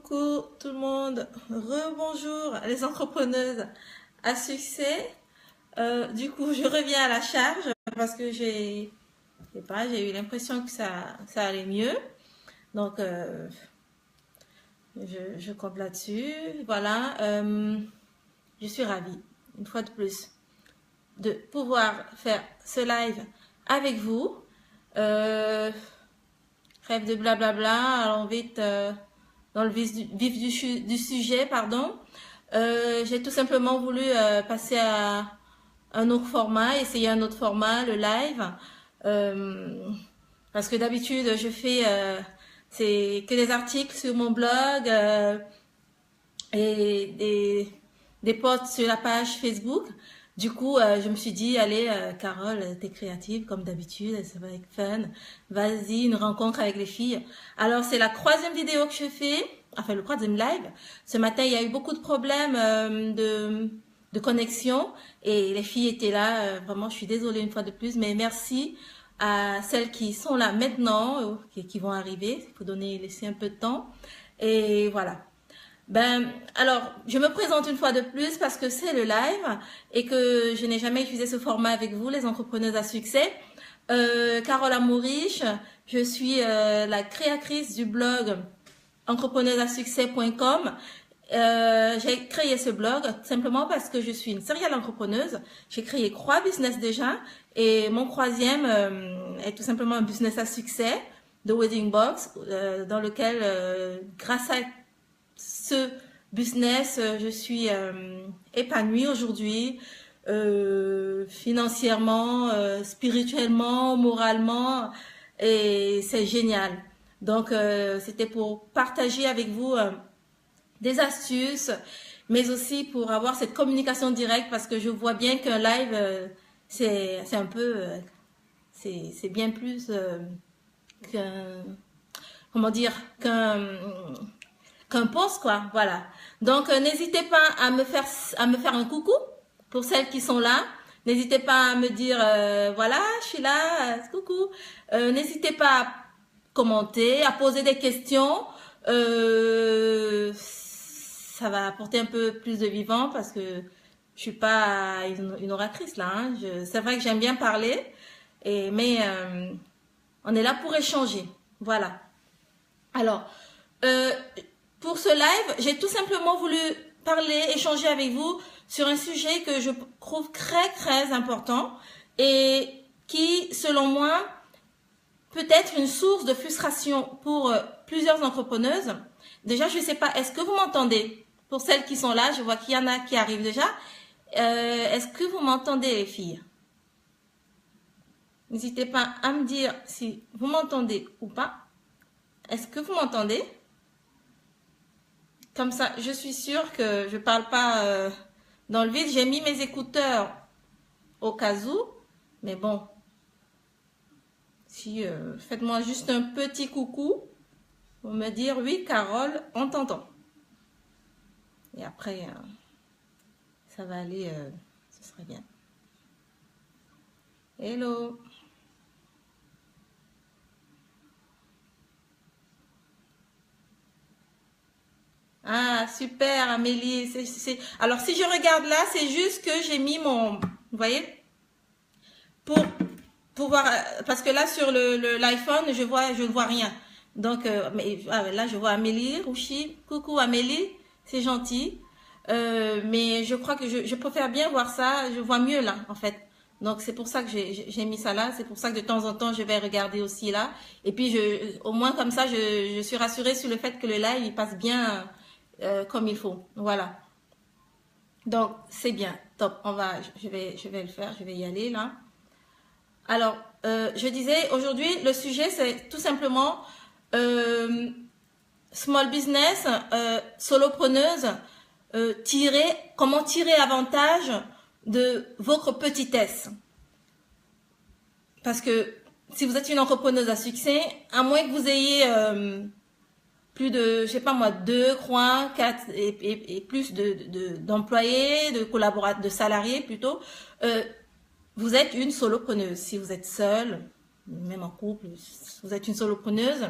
Coucou tout le monde, rebonjour les entrepreneuses à succès. Du coup, je reviens à la charge parce que je sais pas, j'ai eu l'impression que ça allait mieux. Donc, je compte là-dessus. Voilà, je suis ravie, une fois de plus, de pouvoir faire ce live avec vous. Euh, Trêve de blabla, allons vite dans le vif du sujet, pardon. J'ai tout simplement voulu passer à un autre format, essayer un autre format, le live. Euh, Parce que d'habitude, je fais c'est que des articles sur mon blog et des posts sur la page Facebook. Du coup, je me suis dit, allez, Carole, t'es créative comme d'habitude, ça va être fun. Vas-y, une rencontre avec les filles. Alors, c'est la troisième vidéo que je fais, enfin le troisième live. Ce matin, il y a eu beaucoup de problèmes de connexion et les filles étaient là. Vraiment, je suis désolée une fois de plus, mais merci à celles qui sont là maintenant, qui vont arriver. Il faut laisser un peu de temps. Et voilà. Alors, je me présente une fois de plus parce que c'est le live et que je n'ai jamais utilisé ce format avec vous, les entrepreneuses à succès. Carole Amouriche, je suis la créatrice du blog entrepreneusesasuccès.com. J'ai créé ce blog simplement parce que je suis une serial entrepreneuse. J'ai créé 3 business déjà et mon troisième est tout simplement un business à succès de Wedding Box dans lequel, grâce à ce business, je suis épanouie aujourd'hui, financièrement, spirituellement, moralement, et c'est génial. Donc, c'était pour partager avec vous des astuces, mais aussi pour avoir cette communication directe, parce que je vois bien qu'un live, c'est un peu, c'est bien plus qu'un, comment dire, qu'un post, quoi. Voilà. Donc, n'hésitez pas à me faire un coucou pour celles qui sont là. N'hésitez pas à me dire, voilà, je suis là, coucou. N'hésitez pas à commenter, à poser des questions. Ça va apporter un peu plus de vivant parce que je suis pas une oratrice là. Hein. C'est vrai que j'aime bien parler, mais on est là pour échanger. Voilà. Alors, pour ce live, j'ai tout simplement voulu parler, échanger avec vous sur un sujet que je trouve très très important et qui, selon moi, peut être une source de frustration pour plusieurs entrepreneuses. Déjà, je ne sais pas, est-ce que vous m'entendez? Pour celles qui sont là, je vois qu'il y en a qui arrivent déjà. Est-ce que vous m'entendez, les filles? N'hésitez pas à me dire si vous m'entendez ou pas. Est-ce que vous m'entendez? Comme ça, je suis sûre que je ne parle pas dans le vide. J'ai mis mes écouteurs au cas où. Mais bon, si faites-moi juste un petit coucou pour me dire oui, Carole, on t'entend. Et après, ça va aller, ce serait bien. Hello. Ah, super, Amélie. Alors, si je regarde là, c'est juste que j'ai mis mon... Vous voyez? Pour pouvoir... Parce que là, sur l'iPhone, je ne vois rien. Donc, là, je vois Amélie, Rouchi. Coucou, Amélie. C'est gentil. Mais je crois que je préfère bien voir ça. Je vois mieux là, en fait. Donc, c'est pour ça que j'ai mis ça là. C'est pour ça que de temps en temps, je vais regarder aussi là. Et puis, au moins comme ça, je suis rassurée sur le fait que le live, il passe bien comme il faut. Voilà. Donc, c'est bien. Top. Je vais le faire. Je vais y aller là. Alors, je disais, aujourd'hui, le sujet, c'est tout simplement small business, solopreneuse, comment tirer avantage de votre petitesse. Parce que si vous êtes une entrepreneuse à succès, à moins que vous ayez plus de, je sais pas moi, 2, 3, 4 et plus d'employés, de collaborateurs, de salariés plutôt, vous êtes une solopreneuse. Si vous êtes seule, même en couple, vous êtes une solopreneuse.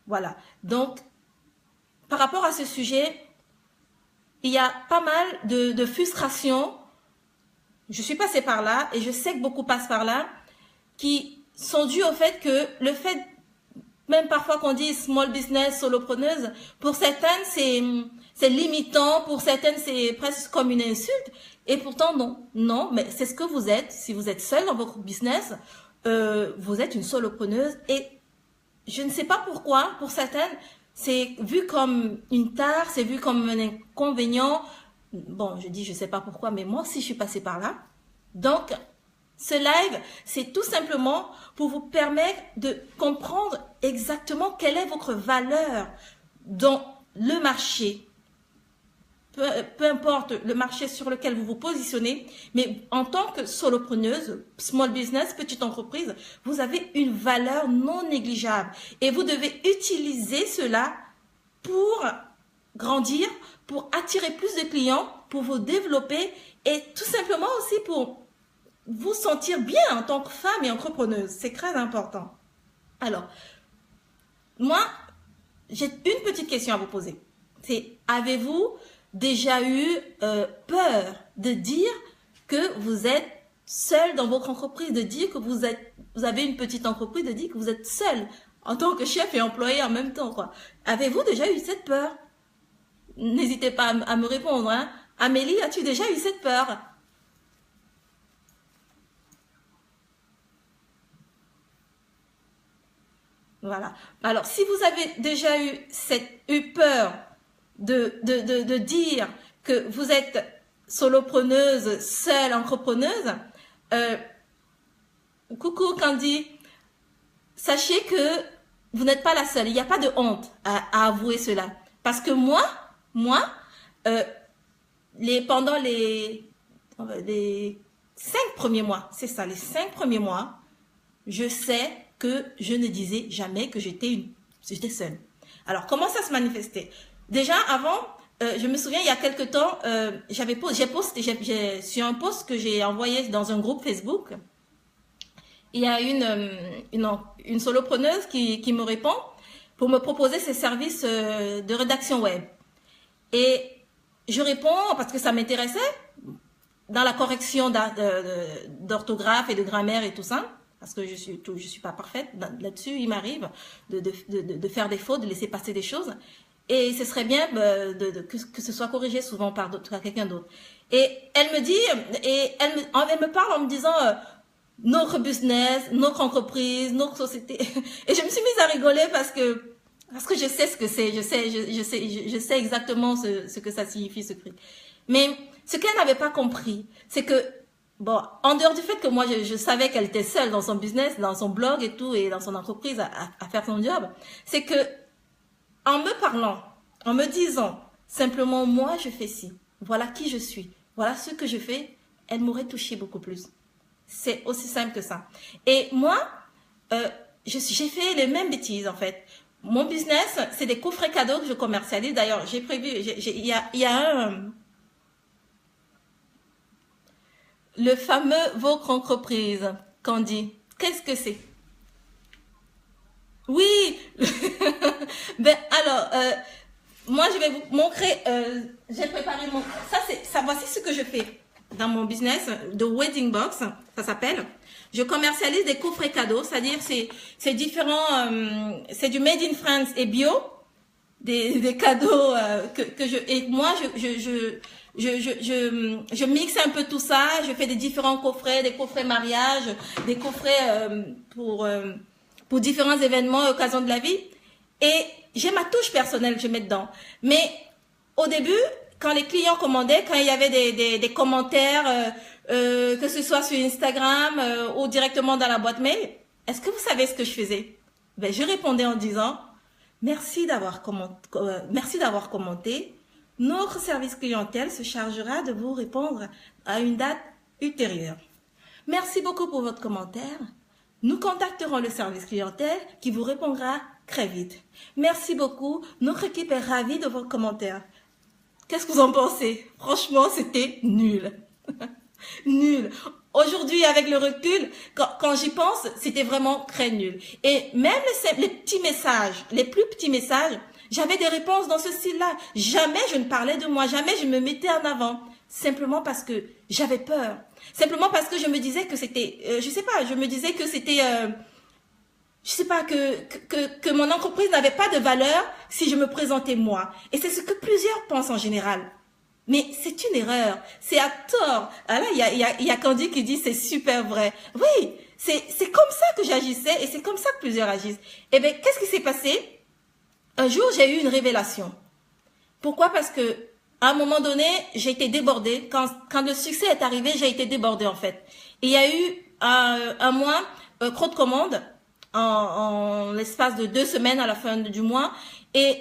Voilà. Donc, par rapport à ce sujet, il y a pas mal de frustration. Je suis passée par là et je sais que beaucoup passent par là, qui sont dues au fait que le fait, même parfois qu'on dit small business, solopreneuse, pour certaines c'est limitant, pour certaines c'est presque comme une insulte, et pourtant non, non, mais c'est ce que vous êtes. Si vous êtes seul dans votre business, vous êtes une solopreneuse, et je ne sais pas pourquoi, pour certaines, c'est vu comme une tare, c'est vu comme un inconvénient. Bon, je dis je sais pas pourquoi, mais moi aussi je suis passée par là. Donc, ce live, c'est tout simplement pour vous permettre de comprendre exactement quelle est votre valeur dans le marché. Peu importe le marché sur lequel vous vous positionnez, mais en tant que solopreneuse, small business, petite entreprise, vous avez une valeur non négligeable et vous devez utiliser cela pour grandir, pour attirer plus de clients, pour vous développer et tout simplement aussi pour vous sentir bien en tant que femme et entrepreneuse. C'est très important. Alors, moi, j'ai une petite question à vous poser. C'est, avez-vous déjà eu peur de dire que vous êtes seul dans votre entreprise, de dire que vous avez une petite entreprise, de dire que vous êtes seul en tant que chef et employé en même temps, quoi. Avez-vous déjà eu cette peur? N'hésitez pas à me répondre, hein. Amélie, as-tu déjà eu cette peur? Voilà. Alors, si vous avez déjà eu peur de dire que vous êtes solopreneuse, seule entrepreneuse, coucou Candy, sachez que vous n'êtes pas la seule. Il n'y a pas de honte à avouer cela. Parce que moi, pendant les 5 premiers mois, c'est ça, les 5 premiers mois, je sais que je ne disais jamais que j'étais seule. Alors, comment ça se manifestait? Déjà, avant, je me souviens, il y a quelque temps, j'ai posté sur un post que j'ai envoyé dans un groupe Facebook, il y a une solopreneuse qui me répond pour me proposer ses services de rédaction web. Et je réponds parce que ça m'intéressait, dans la correction d'orthographe et de grammaire et tout ça, parce que je suis pas parfaite là-dessus, il m'arrive de faire des fautes, de laisser passer des choses. Et ce serait bien que ce soit corrigé souvent par quelqu'un d'autre. Et elle me dit, elle me parle en me disant notre business, notre entreprise, notre société. Et je me suis mise à rigoler parce que je sais ce que c'est, je sais exactement ce que ça signifie, ce cri. Mais ce qu'elle n'avait pas compris, c'est que, bon, en dehors du fait que moi je savais qu'elle était seule dans son business, dans son blog et tout, et dans son entreprise à faire son job, c'est que en me parlant, en me disant simplement moi je fais ci, voilà qui je suis, voilà ce que je fais, elle m'aurait touché beaucoup plus. C'est aussi simple que ça. Et moi, j'ai fait les mêmes bêtises en fait. Mon business, c'est des coffrets cadeaux que je commercialise. D'ailleurs, j'ai prévu, il y a le fameux votre entreprise, Candy. Qu'est-ce que c'est? Oui. Ben alors, moi je vais vous montrer. J'ai préparé voici ce que je fais dans mon business de Wedding Box. Ça s'appelle. Je commercialise des coffrets cadeaux, c'est-à-dire c'est différent. C'est du made in France et bio, des cadeaux et moi je mixe un peu tout ça. Je fais des différents coffrets, des coffrets mariage, des coffrets pour différents événements et occasions de la vie. Et j'ai ma touche personnelle que je mets dedans. Mais au début, quand les clients commandaient, quand il y avait des commentaires, que ce soit sur Instagram ou directement dans la boîte mail, est-ce que vous savez ce que je faisais? Ben, je répondais en disant merci d'avoir commenté. Notre service clientèle se chargera de vous répondre à une date ultérieure. Merci beaucoup pour votre commentaire. Nous contacterons le service clientèle qui vous répondra très vite. Merci beaucoup. Notre équipe est ravie de vos commentaires. Qu'est-ce que vous en pensez? Franchement, c'était nul. Nul. Aujourd'hui, avec le recul, quand j'y pense, c'était vraiment très nul. Et même les petits messages, les plus petits messages, J'avais des réponses dans ce style-là. Jamais je ne parlais de moi, jamais je me mettais en avant. Simplement parce que j'avais peur. Simplement parce que je me disais que c'était, je sais pas, je me disais que c'était, je sais pas, que mon entreprise n'avait pas de valeur si je me présentais moi. Et c'est ce que plusieurs pensent en général. Mais c'est une erreur, c'est à tort. Ah là, il y a Candy qui dit c'est super vrai. Oui, c'est comme ça que j'agissais et c'est comme ça que plusieurs agissent. Eh bien, qu'est-ce qui s'est passé? Un jour, j'ai eu une révélation. Pourquoi? Parce que à un moment donné, j'ai été débordée. Quand le succès est arrivé, j'ai été débordée en fait. Et il y a eu un mois, trop de commandes en l'espace de 2 semaines à la fin du mois. Et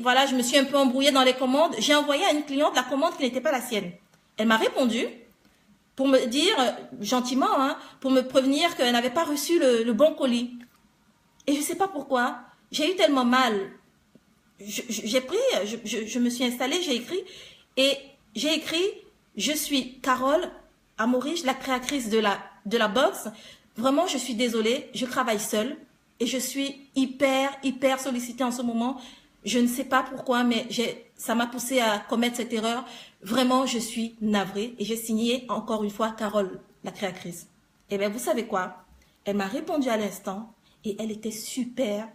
voilà, je me suis un peu embrouillée dans les commandes. J'ai envoyé à une cliente la commande qui n'était pas la sienne. Elle m'a répondu pour me dire, gentiment, hein, pour me prévenir qu'elle n'avait pas reçu le bon colis. Et je ne sais pas pourquoi, j'ai eu tellement mal. Je me suis installée, j'ai écrit, je suis Carole Amorige, la créatrice de la box. Vraiment, je suis désolée, je travaille seule et je suis hyper sollicitée en ce moment. Je ne sais pas pourquoi, mais ça m'a poussée à commettre cette erreur. Vraiment, je suis navrée et j'ai signé encore une fois Carole, la créatrice. Et bien, vous savez quoi? Elle m'a répondu à l'instant. Et elle était super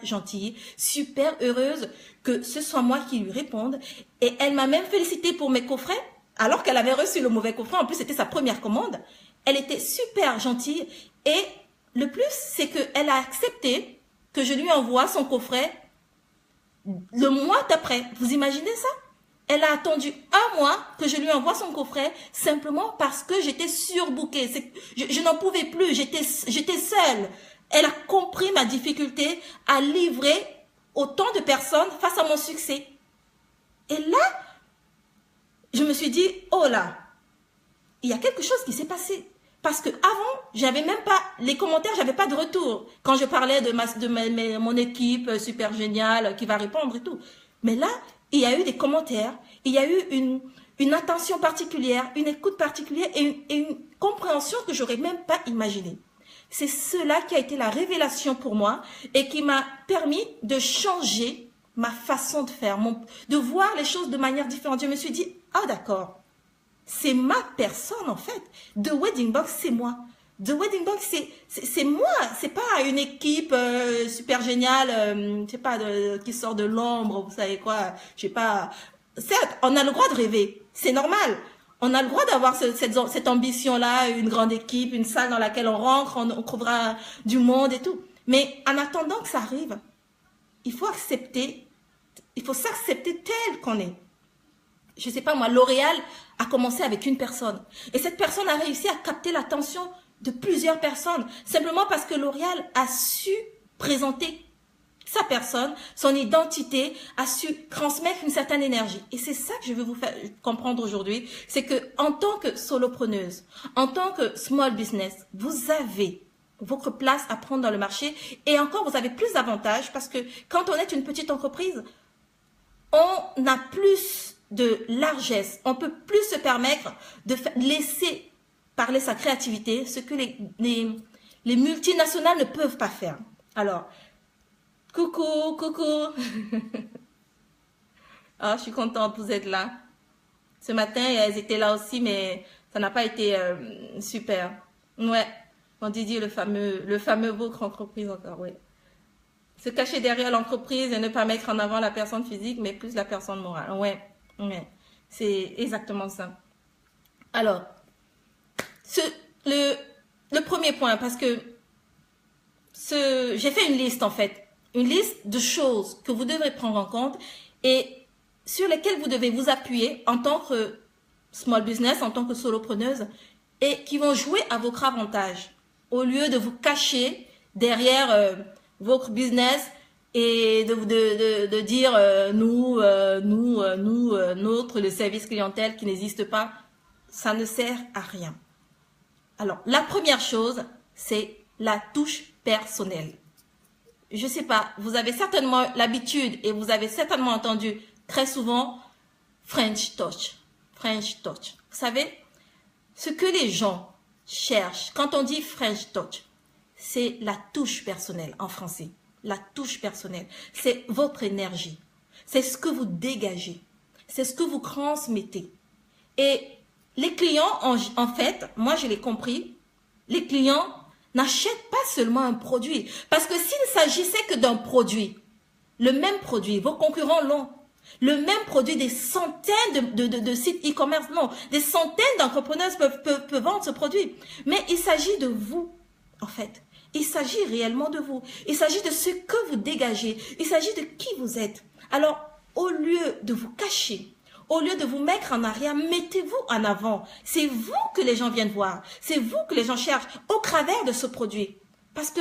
gentille, super heureuse que ce soit moi qui lui réponde. Et elle m'a même félicité pour mes coffrets, alors qu'elle avait reçu le mauvais coffret. En plus, c'était sa première commande. Elle était super gentille. Et le plus, c'est qu'elle a accepté que je lui envoie son coffret le mois d'après. Vous imaginez ça? Elle a attendu 1 mois que je lui envoie son coffret simplement parce que j'étais surbookée. Je n'en pouvais plus, j'étais seule. Elle a compris ma difficulté à livrer autant de personnes face à mon succès. Et là, je me suis dit, oh là, il y a quelque chose qui s'est passé. Parce que avant, j'avais même pas, les commentaires, j'avais pas de retour. Quand je parlais de mon équipe super géniale qui va répondre et tout. Mais là, il y a eu des commentaires, il y a eu une attention particulière, une écoute particulière et une compréhension que j'aurais même pas imaginée. C'est cela qui a été la révélation pour moi et qui m'a permis de changer ma façon de faire, de voir les choses de manière différente. Je me suis dit, ah d'accord, c'est ma personne en fait. The Wedding Box, c'est moi. The Wedding Box, c'est moi. C'est pas une équipe super géniale, je sais pas, qui sort de l'ombre, vous savez quoi. Je sais pas. Certes, on a le droit de rêver, c'est normal. On a le droit d'avoir cette ambition-là, une grande équipe, une salle dans laquelle on rentre, on trouvera du monde et tout. Mais en attendant que ça arrive, il faut accepter, il faut s'accepter tel qu'on est. Je sais pas moi, L'Oréal a commencé avec une personne. Et cette personne a réussi à capter l'attention de plusieurs personnes. Simplement parce que L'Oréal a su présenter sa personne, son identité, a su transmettre une certaine énergie. Et c'est ça que je veux vous faire comprendre aujourd'hui. C'est que en tant que solopreneuse, en tant que small business, vous avez votre place à prendre dans le marché. Et encore, vous avez plus d'avantages parce que quand on est une petite entreprise, on a plus de largesse. On peut plus se permettre de laisser parler sa créativité, ce que les multinationales ne peuvent pas faire. Alors, coucou. Ah, je suis contente, vous êtes là. Ce matin, elles étaient là aussi, mais ça n'a pas été super. Ouais, on dit le fameux votre entreprise encore, oui. Se cacher derrière l'entreprise et ne pas mettre en avant la personne physique, mais plus la personne morale. Ouais. C'est exactement ça. Alors, le premier point, parce que j'ai fait une liste en fait. Une liste de choses que vous devrez prendre en compte et sur lesquelles vous devez vous appuyer en tant que small business, en tant que solopreneuse et qui vont jouer à votre avantage au lieu de vous cacher derrière votre business et de dire notre, le service clientèle qui n'existe pas. Ça ne sert à rien. Alors, la première chose, c'est la touche personnelle. Je sais pas, vous avez certainement l'habitude et vous avez certainement entendu très souvent French touch. French touch. Vous savez, ce que les gens cherchent quand on dit French touch, c'est la touche personnelle en français. la touche personnelle. C'est votre énergie. C'est ce que vous dégagez. C'est ce que vous transmettez. Et les clients, en fait, moi je l'ai compris, les clients n'achètent pas seulement un produit. Parce que s'il s'agissait que d'un produit, le même produit, vos concurrents l'ont. Le même produit, des centaines de sites e-commerce, non, des centaines d'entrepreneurs peuvent vendre ce produit. Mais il s'agit de vous, en fait. Il s'agit réellement de vous. Il s'agit de ce que vous dégagez. Il s'agit de qui vous êtes. Alors, au lieu de vous cacher, au lieu de vous mettre en arrière, mettez-vous en avant. C'est vous que les gens viennent voir. C'est vous que les gens cherchent au travers de ce produit. Parce que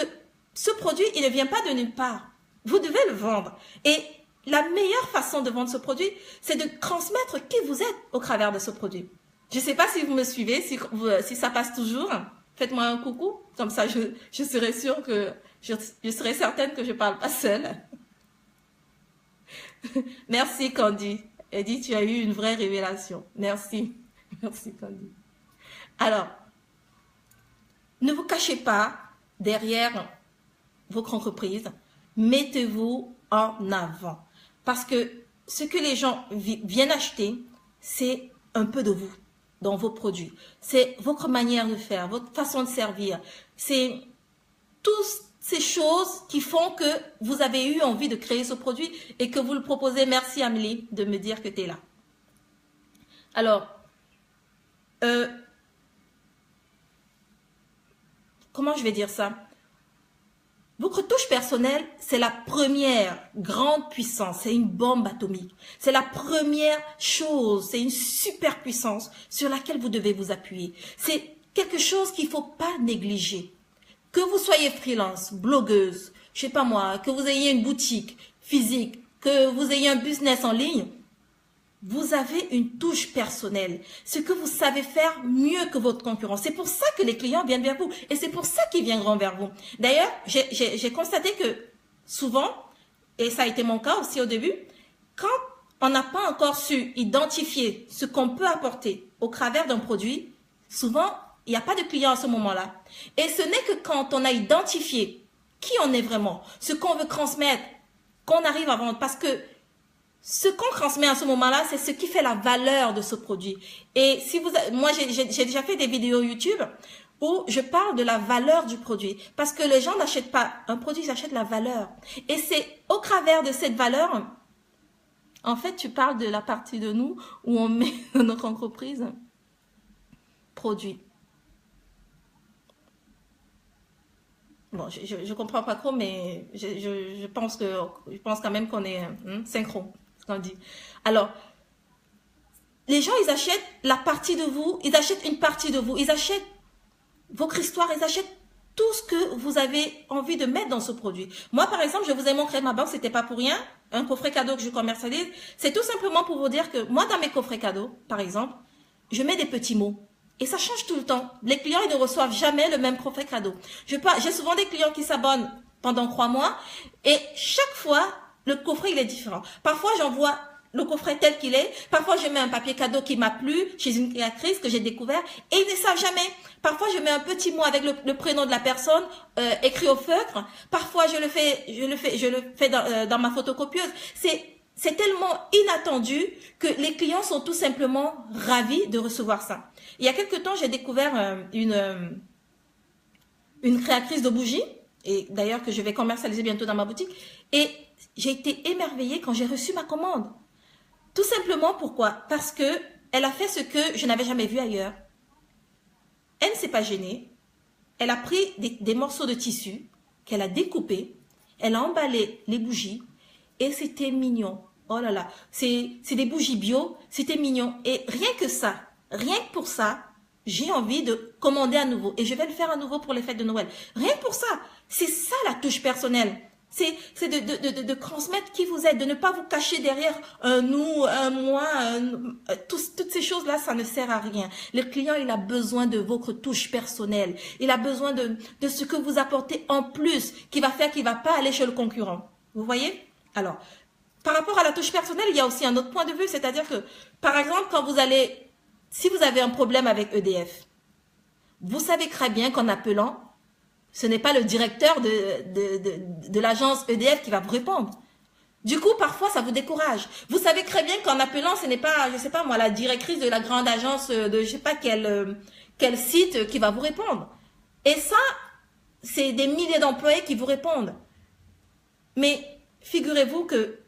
ce produit, il ne vient pas de nulle part. Vous devez le vendre. Et la meilleure façon de vendre ce produit, c'est de transmettre qui vous êtes au travers de ce produit. Je ne sais pas si vous me suivez, si ça passe toujours. Faites-moi un coucou. Comme ça, je serai sûre que je serai certaine que je ne parle pas seule. Merci Candy. Eddie, tu as eu une vraie révélation. Merci. Merci Candy. Alors, ne vous cachez pas derrière votre entreprise. Mettez-vous en avant. Parce que ce que les gens viennent acheter, c'est un peu de vous dans vos produits. C'est votre manière de faire, votre façon de servir. C'est toutes ces choses qui font que vous avez eu envie de créer ce produit et que vous le proposez. Merci Amélie de me dire que tu es là. Alors, comment je vais dire ça? Votre touche personnelle, c'est la première grande puissance, c'est une bombe atomique. C'est la première chose, c'est une super puissance sur laquelle vous devez vous appuyer. C'est quelque chose qu'il ne faut pas négliger. Que vous soyez freelance, blogueuse, je sais pas moi, que vous ayez une boutique physique, que vous ayez un business en ligne, vous avez une touche personnelle. Ce que vous savez faire mieux que votre concurrent. C'est pour ça que les clients viennent vers vous. Et c'est pour ça qu'ils viendront vers vous. D'ailleurs, j'ai constaté que souvent, et ça a été mon cas aussi au début, quand on n'a pas encore su identifier ce qu'on peut apporter au travers d'un produit, souvent, il n'y a pas de client à ce moment-là. Et ce n'est que quand on a identifié qui on est vraiment, ce qu'on veut transmettre, qu'on arrive à vendre. Parce que ce qu'on transmet à ce moment-là, c'est ce qui fait la valeur de ce produit. Et si moi, j'ai déjà fait des vidéos YouTube où je parle de la valeur du produit. Parce que les gens n'achètent pas un produit, ils achètent la valeur. Et c'est au travers de cette valeur, en fait, tu parles de la partie de nous où on met dans notre entreprise produit. Bon, je comprends pas trop, mais je pense quand même qu'on est synchro. On dit. Alors, les gens, ils achètent la partie de vous, ils achètent une partie de vous, ils achètent votre histoire, ils achètent tout ce que vous avez envie de mettre dans ce produit. Moi, par exemple, je vous ai montré ma box, c'était pas pour rien, un coffret cadeau que je commercialise. C'est tout simplement pour vous dire que moi, dans mes coffrets cadeaux, par exemple, je mets des petits mots. Et ça change tout le temps. Les clients, ils ne reçoivent jamais le même coffret cadeau. J'ai souvent des clients qui s'abonnent pendant 3 mois et chaque fois, le coffret, il est différent. Parfois, j'envoie le coffret tel qu'il est. Parfois, je mets un papier cadeau qui m'a plu chez une créatrice que j'ai découvert et ils ne savent jamais. Parfois, je mets un petit mot avec le prénom de la personne écrit au feutre. Parfois, je le fais dans ma photocopieuse. C'est tellement inattendu que les clients sont tout simplement ravis de recevoir ça. Il y a quelque temps, j'ai découvert une créatrice de bougies, et d'ailleurs que je vais commercialiser bientôt dans ma boutique, et j'ai été émerveillée quand j'ai reçu ma commande. Tout simplement pourquoi? Parce que elle a fait ce que je n'avais jamais vu ailleurs. Elle ne s'est pas gênée. Elle a pris des morceaux de tissu qu'elle a découpés. Elle a emballé les bougies et c'était mignon. Oh là là, c'est des bougies bio, c'était mignon. Et rien que pour ça, j'ai envie de commander à nouveau. Et je vais le faire à nouveau pour les fêtes de Noël. Rien que pour ça. C'est ça la touche personnelle. C'est de transmettre qui vous êtes, de ne pas vous cacher derrière un nous, un moi, toutes ces choses-là, ça ne sert à rien. Le client, il a besoin de votre touche personnelle. Il a besoin de ce que vous apportez en plus, qui va faire qu'il ne va pas aller chez le concurrent. Vous voyez? Alors, par rapport à la touche personnelle, il y a aussi un autre point de vue, c'est-à-dire que, par exemple, si vous avez un problème avec EDF, vous savez très bien qu'en appelant, Ce n'est pas le directeur de l'agence EDF qui va vous répondre. Du coup, parfois, ça vous décourage. Vous savez très bien qu'en appelant, ce n'est pas, je sais pas moi, la directrice de la grande agence de je sais pas quel site qui va vous répondre. Et ça, c'est des milliers d'employés qui vous répondent. Mais figurez-vous que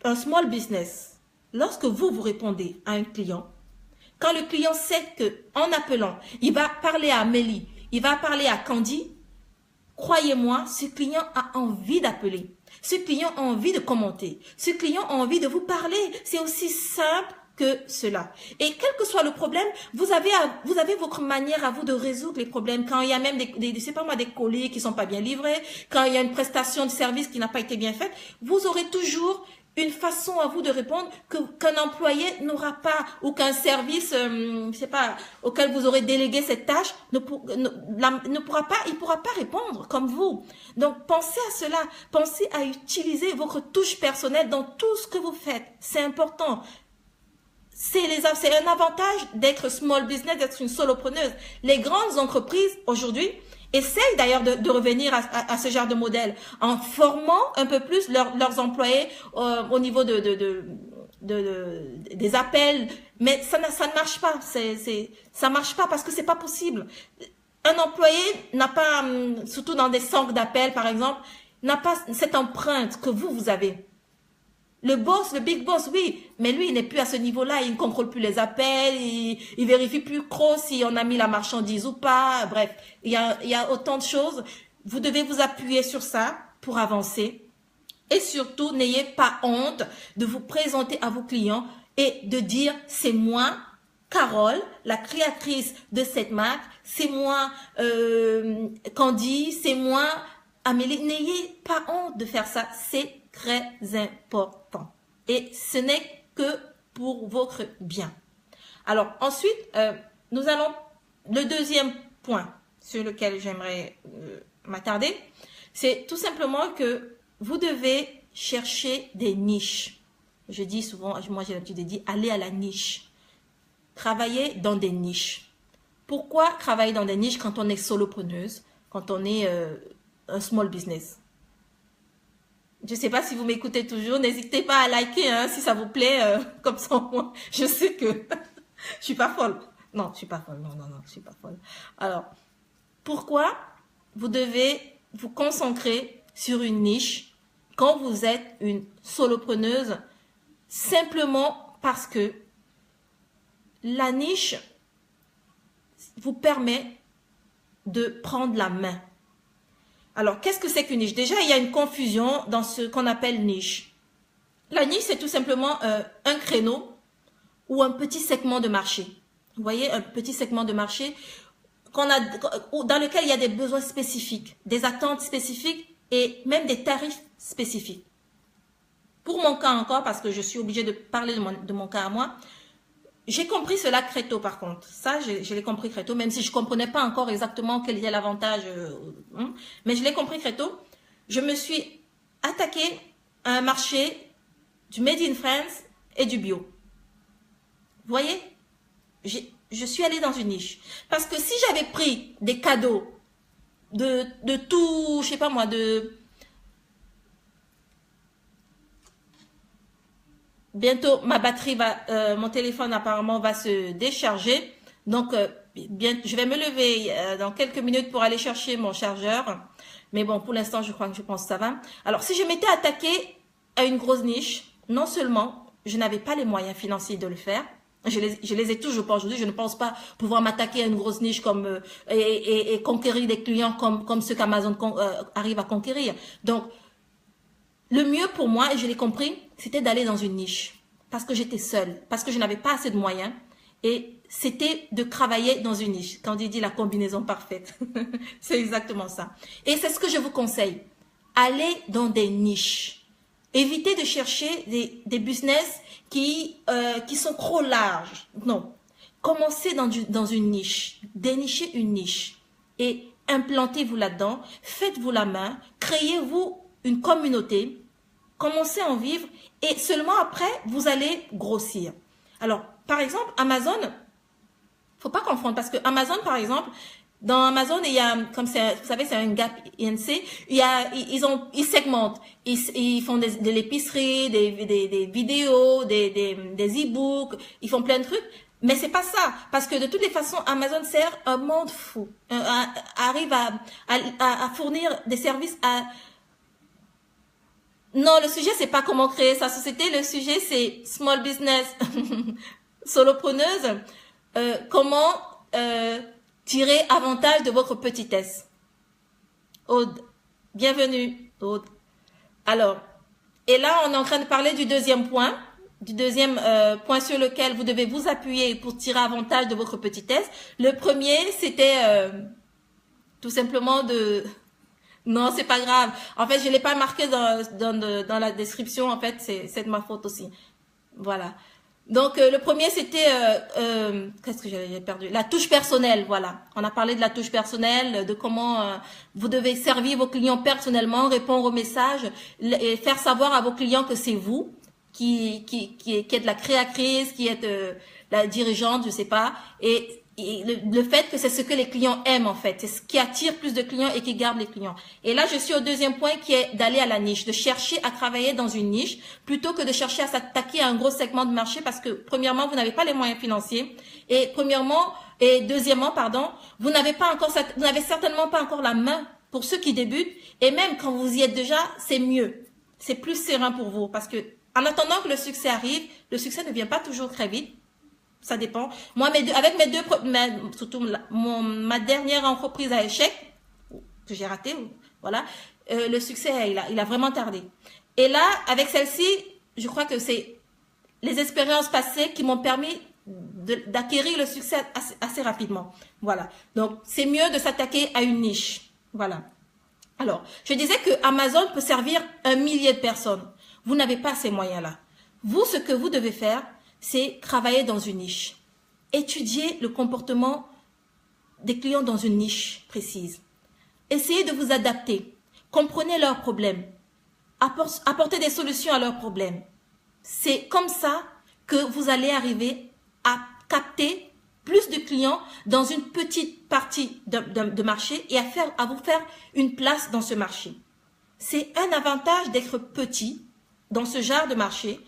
un small business, lorsque vous répondez à un client, quand le client sait que en appelant, il va parler à Amélie, il va parler à Candy, croyez-moi, ce client a envie d'appeler. Ce client a envie de commenter. Ce client a envie de vous parler. C'est aussi simple que cela. Et quel que soit le problème, vous avez votre manière à vous de résoudre les problèmes. Quand il y a même je sais pas moi, des colis qui sont pas bien livrés, quand il y a une prestation de service qui n'a pas été bien faite, vous aurez toujours une façon à vous de répondre qu'un employé n'aura pas, ou qu'un service, je sais pas, auquel vous aurez délégué cette tâche il pourra pas répondre comme vous. Donc pensez à cela, pensez à utiliser votre touche personnelle dans tout ce que vous faites. C'est important. C'est un avantage d'être small business, d'être une solopreneuse. Les grandes entreprises aujourd'hui essayent d'ailleurs de revenir à ce genre de modèle en formant un peu plus leurs employés au niveau des appels, mais ça ne marche pas. Ça marche pas parce que c'est pas possible. Un employé n'a pas, surtout dans des centres d'appels par exemple, n'a pas cette empreinte que vous avez. Le boss, le big boss, oui, mais lui, il n'est plus à ce niveau-là, il ne contrôle plus les appels, il vérifie plus trop si on a mis la marchandise ou pas, bref, il y a autant de choses. Vous devez vous appuyer sur ça pour avancer. Et surtout, n'ayez pas honte de vous présenter à vos clients et de dire, c'est moi, Carole, la créatrice de cette marque, c'est moi, Candy, c'est moi, Amélie. N'ayez pas honte de faire ça, c'est très important. Et ce n'est que pour votre bien. Alors ensuite, nous allons, le deuxième point sur lequel j'aimerais m'attarder, c'est tout simplement que vous devez chercher des niches. Je dis souvent, moi j'ai l'habitude de dire, allez à la niche. Travaillez dans des niches. Pourquoi travailler dans des niches quand on est solopreneuse, quand on est un small business? Je ne sais pas si vous m'écoutez toujours. N'hésitez pas à liker hein, si ça vous plaît. Comme ça, moi, je sais que je suis pas folle. Non, je suis pas folle. Non, je suis pas folle. Alors, pourquoi vous devez vous concentrer sur une niche quand vous êtes une solopreneuse? Simplement parce que la niche vous permet de prendre la main. Alors, qu'est-ce que c'est qu'une niche? Déjà, il y a une confusion dans ce qu'on appelle niche. La niche, c'est tout simplement un créneau ou un petit segment de marché. Vous voyez, un petit segment de marché dans lequel il y a des besoins spécifiques, des attentes spécifiques et même des tarifs spécifiques. Pour mon cas encore, parce que je suis obligée de parler de mon cas à moi, j'ai compris cela très tôt par contre. Ça, je l'ai compris très tôt, même si je ne comprenais pas encore exactement quel était l'avantage. Mais je l'ai compris très tôt. Je me suis attaquée à un marché du Made in France et du bio. Vous voyez, je suis allée dans une niche. Parce que si j'avais pris des cadeaux de tout, je sais pas moi, bientôt, ma batterie mon téléphone apparemment va se décharger. Donc, je vais me lever dans quelques minutes pour aller chercher mon chargeur. Mais bon, pour l'instant, je pense que ça va. Alors, si je m'étais attaquée à une grosse niche, non seulement je n'avais pas les moyens financiers de le faire, je les ai toujours pas aujourd'hui. Je ne pense pas pouvoir m'attaquer à une grosse niche comme et conquérir des clients comme ceux qu'Amazon arrive à conquérir. Donc, le mieux pour moi, et je l'ai compris, c'était d'aller dans une niche. Parce que j'étais seule, parce que je n'avais pas assez de moyens. Et c'était de travailler dans une niche. Quand il dit la combinaison parfaite, c'est exactement ça. Et c'est ce que je vous conseille. Allez dans des niches. Évitez de chercher des business qui sont trop larges. Non. Commencez dans une niche. Dénichez une niche. Et implantez-vous là-dedans. Faites-vous la main. Créez-vous une communauté. Commencez à en vivre et seulement après, vous allez grossir. Alors, par exemple, Amazon, faut pas confondre parce que Amazon, par exemple, Dans Amazon, il y a, comme c'est, vous savez, c'est un Gap INC, ils segmentent. Ils font de l'épicerie, des vidéos, des e-books, ils font plein de trucs. Mais c'est pas ça. Parce que de toutes les façons, Amazon sert un monde fou. Arrive à fournir des services à... Non, le sujet, c'est pas comment créer sa société. Le sujet, c'est small business, solopreneuse. Comment, tirer avantage de votre petitesse. Aude, bienvenue, Aude. Alors, et là, on est en train de parler du deuxième point, point sur lequel vous devez vous appuyer pour tirer avantage de votre petitesse. Le premier, c'était tout simplement de... Non, c'est pas grave. En fait, je l'ai pas marqué dans la description. En fait, c'est de ma faute aussi. Voilà. Donc, le premier, c'était... qu'est-ce que j'avais perdu? La touche personnelle, voilà. On a parlé de la touche personnelle, de comment vous devez servir vos clients personnellement, répondre aux messages et faire savoir à vos clients que c'est vous qui êtes la créatrice, qui êtes la dirigeante, je sais pas. Et le fait que c'est ce que les clients aiment, en fait. C'est ce qui attire plus de clients et qui garde les clients. Et là, je suis au deuxième point qui est d'aller à la niche, de chercher à travailler dans une niche plutôt que de chercher à s'attaquer à un gros segment de marché parce que, premièrement, vous n'avez pas les moyens financiers et deuxièmement, pardon, vous n'avez certainement pas encore la main pour ceux qui débutent et même quand vous y êtes déjà, c'est mieux. C'est plus serein pour vous parce que, en attendant que le succès arrive, le succès ne vient pas toujours très vite. Ça dépend. Moi, ma dernière entreprise à échec, que j'ai raté, voilà, le succès, il a vraiment tardé. Et là, avec celle-ci, je crois que c'est les expériences passées qui m'ont permis d'acquérir le succès assez rapidement. Voilà. Donc, c'est mieux de s'attaquer à une niche. Voilà. Alors, je disais que Amazon peut servir 1 millier de personnes. Vous n'avez pas ces moyens-là. Vous, ce que vous devez faire, c'est travailler dans une niche. Étudier le comportement des clients dans une niche précise. Essayez de vous adapter. Comprenez leurs problèmes. Apportez des solutions à leurs problèmes. C'est comme ça que vous allez arriver à capter plus de clients dans une petite partie de marché et à vous faire une place dans ce marché. C'est un avantage d'être petit dans ce genre de marché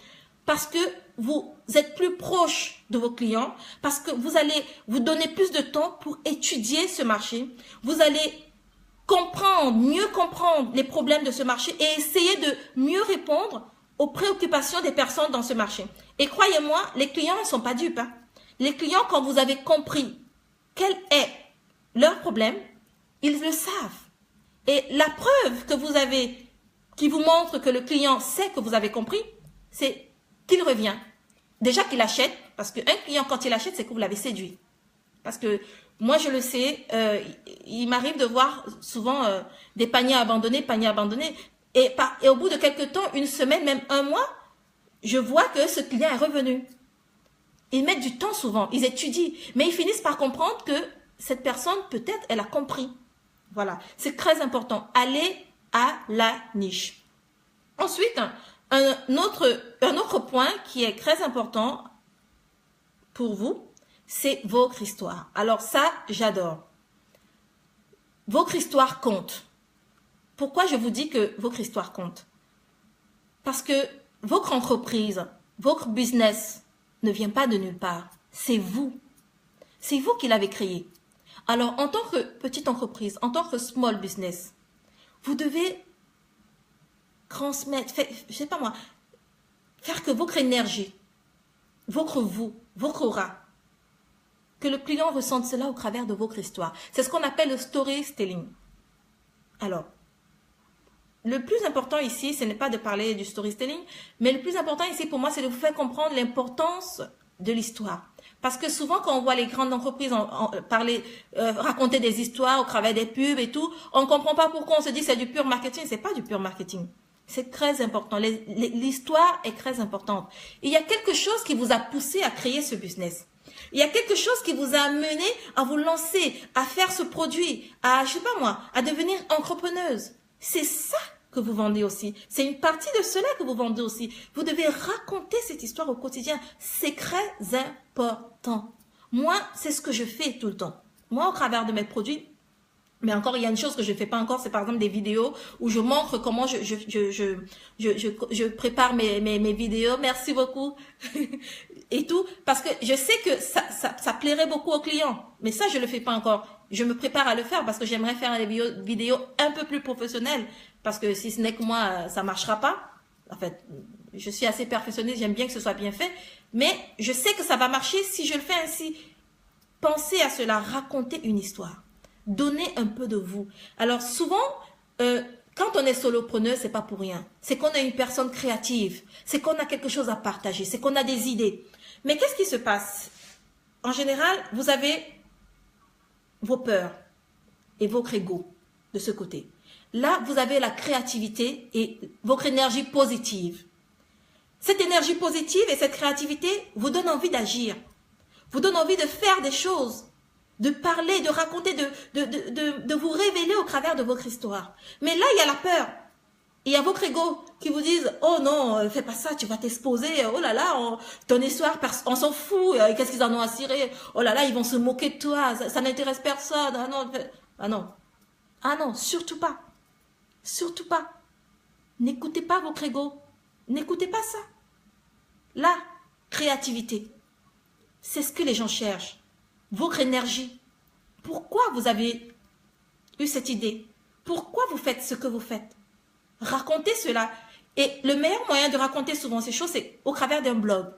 parce que vous êtes plus proche de vos clients, parce que vous allez vous donner plus de temps pour étudier ce marché. Vous allez mieux comprendre les problèmes de ce marché et essayer de mieux répondre aux préoccupations des personnes dans ce marché. Et croyez-moi, les clients ne sont pas dupes. Hein. Les clients, quand vous avez compris quel est leur problème, ils le savent. Et la preuve que vous avez, qui vous montre que le client sait que vous avez compris, c'est qu'il revient. Déjà qu'il achète, parce qu'un client, quand il achète, c'est que vous l'avez séduit. Parce que moi, je le sais, il m'arrive de voir souvent des paniers abandonnés. Et au bout de quelques temps, une semaine, même un mois, je vois que ce client est revenu. Ils mettent du temps souvent, ils étudient, mais ils finissent par comprendre que cette personne, peut-être, elle a compris. Voilà, c'est très important. Allez à la niche. Ensuite, un autre point qui est très important pour vous, c'est votre histoire. Alors ça, j'adore. Votre histoire compte. Pourquoi je vous dis que votre histoire compte? Parce que votre entreprise, votre business ne vient pas de nulle part. C'est vous. C'est vous qui l'avez créé. Alors, en tant que petite entreprise, en tant que small business, vous devez transmettre, je sais pas moi, faire que votre énergie, votre aura, que le client ressente cela au travers de votre histoire. C'est ce qu'on appelle le storytelling. Alors, le plus important ici, ce n'est pas de parler du storytelling, mais le plus important ici pour moi, c'est de vous faire comprendre l'importance de l'histoire. Parce que souvent, quand on voit les grandes entreprises raconter des histoires au travers des pubs et tout, on ne comprend pas pourquoi on se dit que c'est du pur marketing. C'est pas du pur marketing. C'est très important. L'histoire est très importante. Il y a quelque chose qui vous a poussé à créer ce business. Il y a quelque chose qui vous a amené à vous lancer, à faire ce produit, je sais pas moi, à devenir entrepreneuse. C'est ça que vous vendez aussi. C'est une partie de cela que vous vendez aussi. Vous devez raconter cette histoire au quotidien. C'est très important. Moi, c'est ce que je fais tout le temps. Moi, au travers de mes produits, mais encore, il y a une chose que je ne fais pas encore, c'est par exemple des vidéos où je montre comment je prépare mes vidéos. Merci beaucoup. Et tout, parce que je sais que ça plairait beaucoup aux clients. Mais ça, je ne le fais pas encore. Je me prépare à le faire parce que j'aimerais faire des vidéos un peu plus professionnelles. Parce que si ce n'est que moi, ça ne marchera pas. En fait, je suis assez perfectionniste, j'aime bien que ce soit bien fait. Mais je sais que ça va marcher si je le fais ainsi. Pensez à cela, racontez une histoire. Donnez un peu de vous. Alors souvent, quand on est solopreneur, c'est pas pour rien. C'est qu'on est une personne créative. C'est qu'on a quelque chose à partager. C'est qu'on a des idées. Mais qu'est-ce qui se passe? En général, vous avez vos peurs et votre ego de ce côté. Là, vous avez la créativité et votre énergie positive. Cette énergie positive et cette créativité vous donnent envie d'agir. Vous donne envie de faire des choses, de parler, de raconter, de vous révéler au travers de votre histoire. Mais là, il y a la peur. Il y a votre ego qui vous disent, oh non, fais pas ça, tu vas t'exposer. Oh là là, ton histoire, on s'en fout. Qu'est-ce qu'ils en ont à cirer? Oh là là, ils vont se moquer de toi. Ça n'intéresse personne. Ah non, ah non. Ah non, surtout pas. Surtout pas. N'écoutez pas votre ego. N'écoutez pas ça. La créativité. C'est ce que les gens cherchent. Votre énergie. Pourquoi vous avez eu cette idée? Pourquoi vous faites ce que vous faites? Racontez cela. Et le meilleur moyen de raconter souvent ces choses, c'est au travers d'un blog,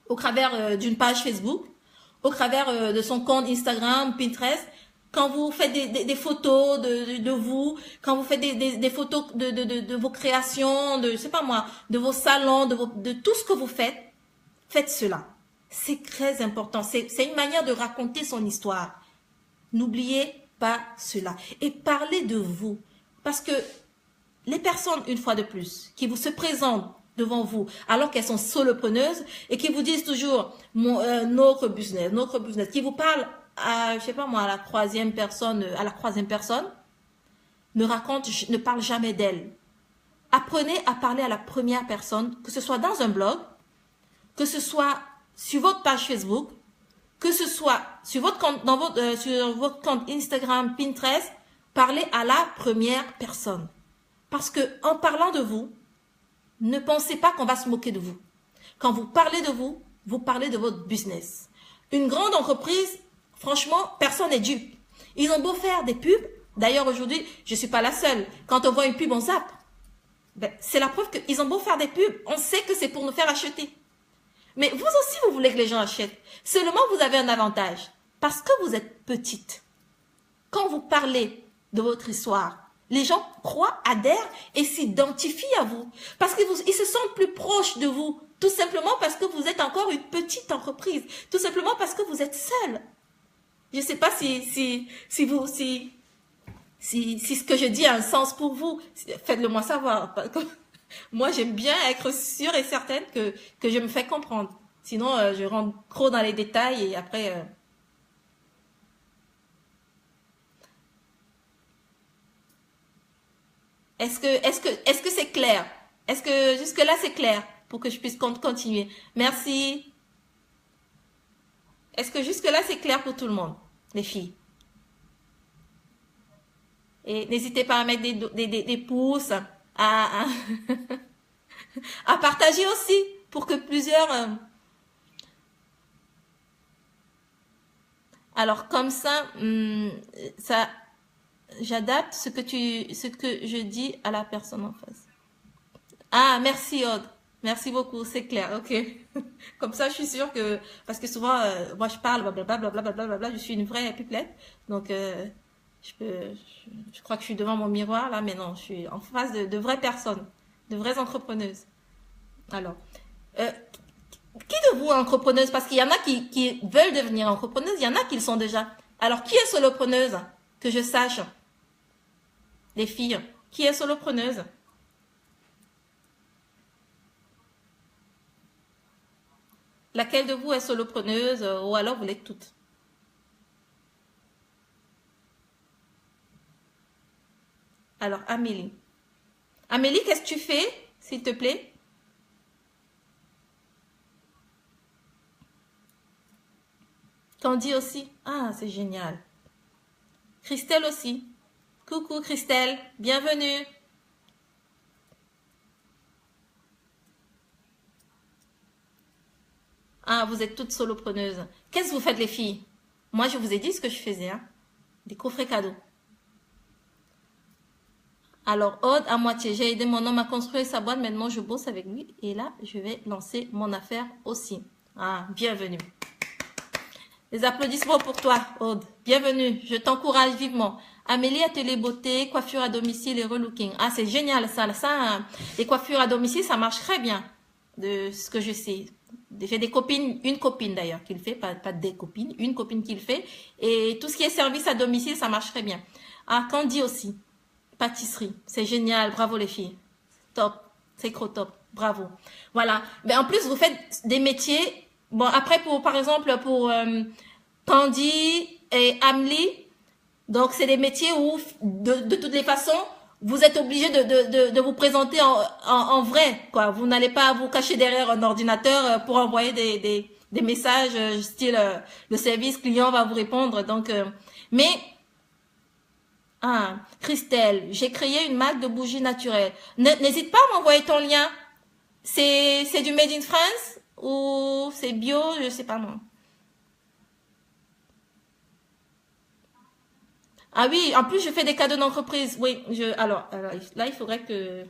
au travers d'une page Facebook, au travers de son compte Instagram, Pinterest. Quand vous faites des photos de vous, quand vous faites des photos de vos créations, je sais pas moi, de vos salons, de tout ce que vous faites, faites cela. C'est très important. C'est une manière de raconter son histoire. N'oubliez pas cela. Et parlez de vous. Parce que les personnes, une fois de plus, qui vous se présentent devant vous, alors qu'elles sont solopreneuses, et qui vous disent toujours notre business, qui vous parlent à, je sais pas moi, à la troisième personne, ne parle jamais d'elle. Apprenez à parler à la première personne, que ce soit dans un blog, que ce soit sur votre page Facebook, que ce soit sur votre compte, sur votre compte Instagram, Pinterest, parlez à la première personne. Parce que en parlant de vous, ne pensez pas qu'on va se moquer de vous. Quand vous parlez de vous, vous parlez de votre business. Une grande entreprise, franchement, personne n'est dupe. Ils ont beau faire des pubs. D'ailleurs, aujourd'hui, je ne suis pas la seule. Quand on voit une pub, on zappe. Ben, c'est la preuve qu'ils ont beau faire des pubs. On sait que c'est pour nous faire acheter. Mais vous aussi, vous voulez que les gens achètent. Seulement, vous avez un avantage. Parce que vous êtes petite. Quand vous parlez de votre histoire, les gens croient, adhèrent et s'identifient à vous. Parce qu'ils se sentent plus proches de vous. Tout simplement parce que vous êtes encore une petite entreprise. Tout simplement parce que vous êtes seul. Je ne sais pas si ce que je dis a un sens pour vous. Faites-le moi savoir. Moi, j'aime bien être sûre et certaine que je me fais comprendre. Sinon, je rentre trop dans les détails et après... Est-ce que c'est clair? Est-ce que jusque-là, c'est clair pour que je puisse continuer? Merci. Est-ce que jusque-là, c'est clair pour tout le monde, les filles? Et n'hésitez pas à mettre des pouces, à, à partager aussi pour que plusieurs... Alors, comme ça, j'adapte ce que je dis à la personne en face. Ah, merci Aude. Merci beaucoup, c'est clair, ok. Comme ça, je suis sûre que... Parce que souvent, moi, je parle, blablabla, blablabla, je suis une vraie pipelette. Donc, je crois que je suis devant mon miroir, là, mais non, je suis en face de vraies personnes, de vraies entrepreneuses. Alors, qui de vous est entrepreneuse? Parce qu'il y en a qui veulent devenir entrepreneuses, il y en a qui le sont déjà. Alors, qui est solopreneuse? Que je sache. Les filles, qui est solopreneuse? Laquelle de vous est solopreneuse ou alors vous l'êtes toutes? Alors, Amélie. Amélie, qu'est-ce que tu fais, s'il te plaît? Candy aussi. Ah, c'est génial. Christelle aussi. Coucou Christelle, bienvenue. Ah, vous êtes toutes solopreneuses. Qu'est-ce que vous faites les filles? Moi, je vous ai dit ce que je faisais, hein. Des coffrets cadeaux. Alors, Aude, à moitié, j'ai aidé mon homme à construire sa boîte. Maintenant, je bosse avec lui. Et là, je vais lancer mon affaire aussi. Ah, bienvenue. Les applaudissements pour toi, Aude. Bienvenue. Je t'encourage vivement. Amélie, atelier beauté, coiffure à domicile et relooking. Ah, c'est génial, ça. Les coiffures à domicile, ça marche très bien. De ce que je sais. J'ai des copines, une copine d'ailleurs qui le fait, pas des copines, une copine qui le fait. Et tout ce qui est service à domicile, ça marche très bien. Ah, Candy aussi. Pâtisserie, c'est génial, bravo les filles, top, c'est trop top, bravo. Voilà, mais en plus vous faites des métiers, bon après par exemple pour Candy et Amélie, donc c'est des métiers où de toutes les façons vous êtes obligé de vous présenter en vrai, quoi. Vous n'allez pas vous cacher derrière un ordinateur pour envoyer des messages style le service client va vous répondre, donc mais ah, Christelle, j'ai créé une marque de bougies naturelles. N'hésite pas à m'envoyer ton lien. C'est du Made in France ou c'est bio, je sais pas moi. Ah oui, en plus je fais des cadeaux d'entreprise. Oui, alors là il faudrait que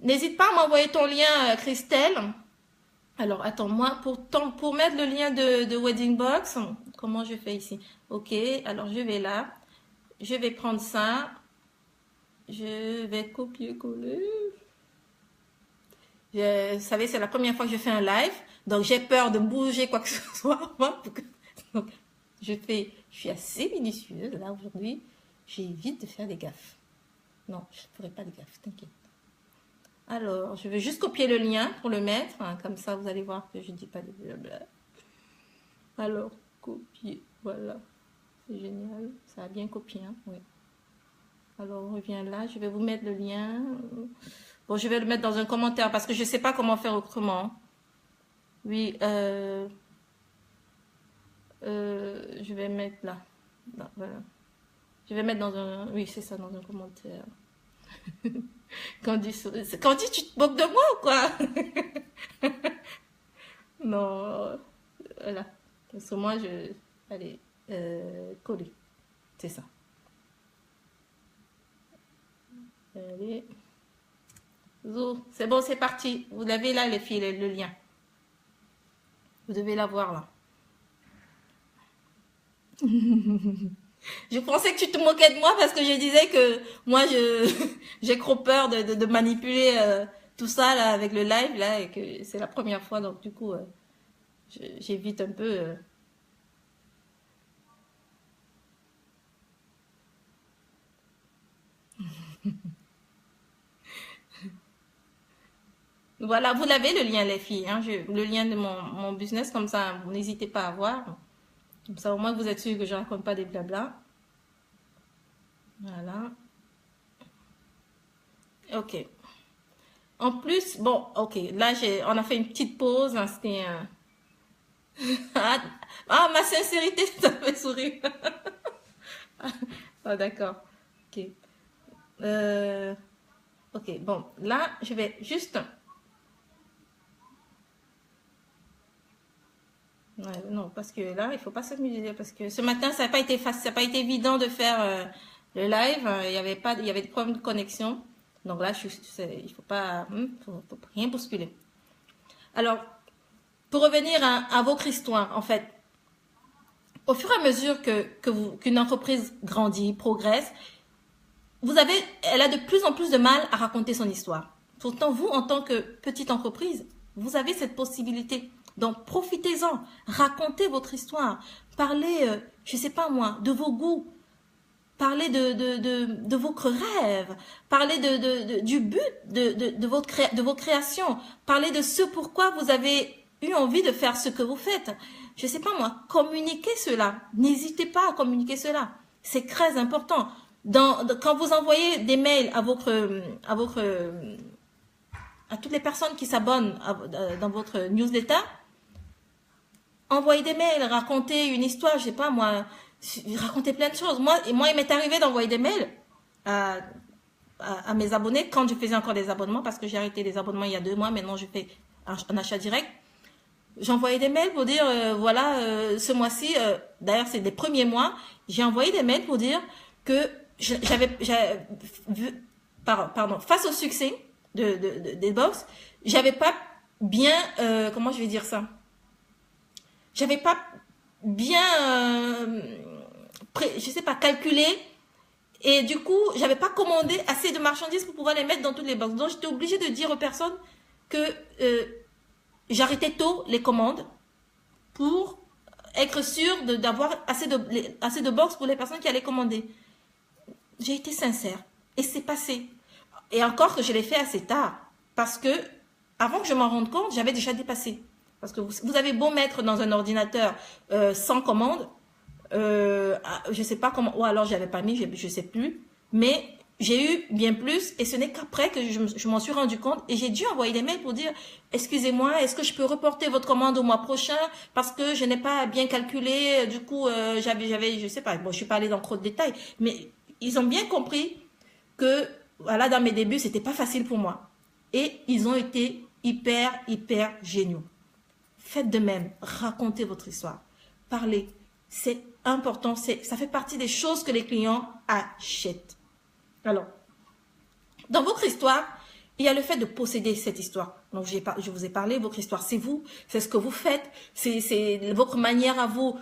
n'hésite pas à m'envoyer ton lien, Christelle. Alors attends, moi pour mettre le lien de Wedding Box, comment je fais ici? Ok, alors je vais là, je vais prendre ça. Je vais copier-coller. Vous savez, c'est la première fois que je fais un live. Donc, j'ai peur de bouger quoi que ce soit. Donc, je suis assez minutieuse là aujourd'hui. J'évite de faire des gaffes. Non, je ne ferai pas de gaffes, t'inquiète. Alors, je vais juste copier le lien pour le mettre. Hein, comme ça, vous allez voir que je ne dis pas de blabla. Alors, copier. Voilà. C'est génial. Ça a bien copié. Hein, oui. Alors, on revient là. Je vais vous mettre le lien. Bon, je vais le mettre dans un commentaire parce que je ne sais pas comment faire autrement. Oui, je vais mettre là. Là, voilà. Je vais mettre dans un... Oui, c'est ça, dans un commentaire. Candy, tu te moques de moi ou quoi? Non. Voilà. Parce que moi, Allez, coller. C'est ça. Allez. C'est bon, c'est parti. Vous l'avez là, les filles, le lien. Vous devez l'avoir là. Je pensais que tu te moquais de moi parce que je disais que moi, j'ai trop peur de manipuler tout ça là avec le live là et que c'est la première fois. Donc du coup, j'évite un peu. Voilà, vous l'avez le lien, les filles. Hein, le lien de mon business, comme ça, vous n'hésitez pas à voir. Comme ça, au moins, vous êtes sûr que je ne raconte pas des blabla. Voilà. Ok. En plus, bon, ok. Là, on a fait une petite pause. Hein, c'était ah, ma sincérité, ça fait sourire. Ah, d'accord. Ok. Euh, ok, bon. Là, je vais juste... Ouais, non, parce que là, il faut pas s'amuser parce que ce matin, ça n'a pas été facile, ça n'a pas été évident de faire le live. Il y avait des problèmes de connexion. Donc là, il faut pas, faut rien bousculer. Alors, pour revenir à votre histoire, en fait, au fur et à mesure qu'une entreprise grandit, progresse, elle a de plus en plus de mal à raconter son histoire. Pourtant, vous, en tant que petite entreprise, vous avez cette possibilité. Donc, profitez-en, racontez votre histoire, parlez, je ne sais pas moi, de vos goûts, parlez de vos rêves, parlez du but de vos créations, parlez de ce pourquoi vous avez eu envie de faire ce que vous faites. Je ne sais pas moi, communiquez cela, n'hésitez pas à communiquer cela, c'est très important. Quand vous envoyez des mails à toutes les personnes qui s'abonnent dans votre newsletter, envoyer des mails, raconter une histoire, je sais pas moi, raconter plein de choses. Moi, il m'est arrivé d'envoyer des mails à, à mes abonnés quand je faisais encore des abonnements, parce que j'ai arrêté les abonnements il y a 2 mois, maintenant je fais un achat direct. J'envoyais des mails pour dire, voilà, ce mois-ci, d'ailleurs c'est des premiers mois, j'ai envoyé des mails pour dire que j'avais vu, pardon, face au succès des box, j'avais pas bien, comment je vais dire ça, j'avais pas bien, je sais pas, calculé, et du coup, j'avais pas commandé assez de marchandises pour pouvoir les mettre dans toutes les box. Donc j'étais obligée de dire aux personnes que j'arrêtais tôt les commandes pour être sûr d'avoir assez de box pour les personnes qui allaient commander. J'ai été sincère et c'est passé. Et encore que je l'ai fait assez tard parce que avant que je m'en rende compte, j'avais déjà dépassé. Parce que vous avez beau mettre dans un ordinateur sans commande, je sais pas comment, ou alors j'avais pas mis, je sais plus, mais j'ai eu bien plus et ce n'est qu'après que je m'en suis rendu compte et j'ai dû envoyer des mails pour dire excusez-moi, est-ce que je peux reporter votre commande au mois prochain parce que je n'ai pas bien calculé, du coup je sais pas, bon je suis pas allée dans trop de détails, mais ils ont bien compris que voilà, dans mes débuts c'était pas facile pour moi et ils ont été hyper géniaux. Faites de même, racontez votre histoire, parlez, c'est important, ça fait partie des choses que les clients achètent. Alors, dans votre histoire, il y a le fait de posséder cette histoire. Donc, je vous ai parlé, votre histoire, c'est vous, c'est ce que vous faites, c'est votre manière à vous,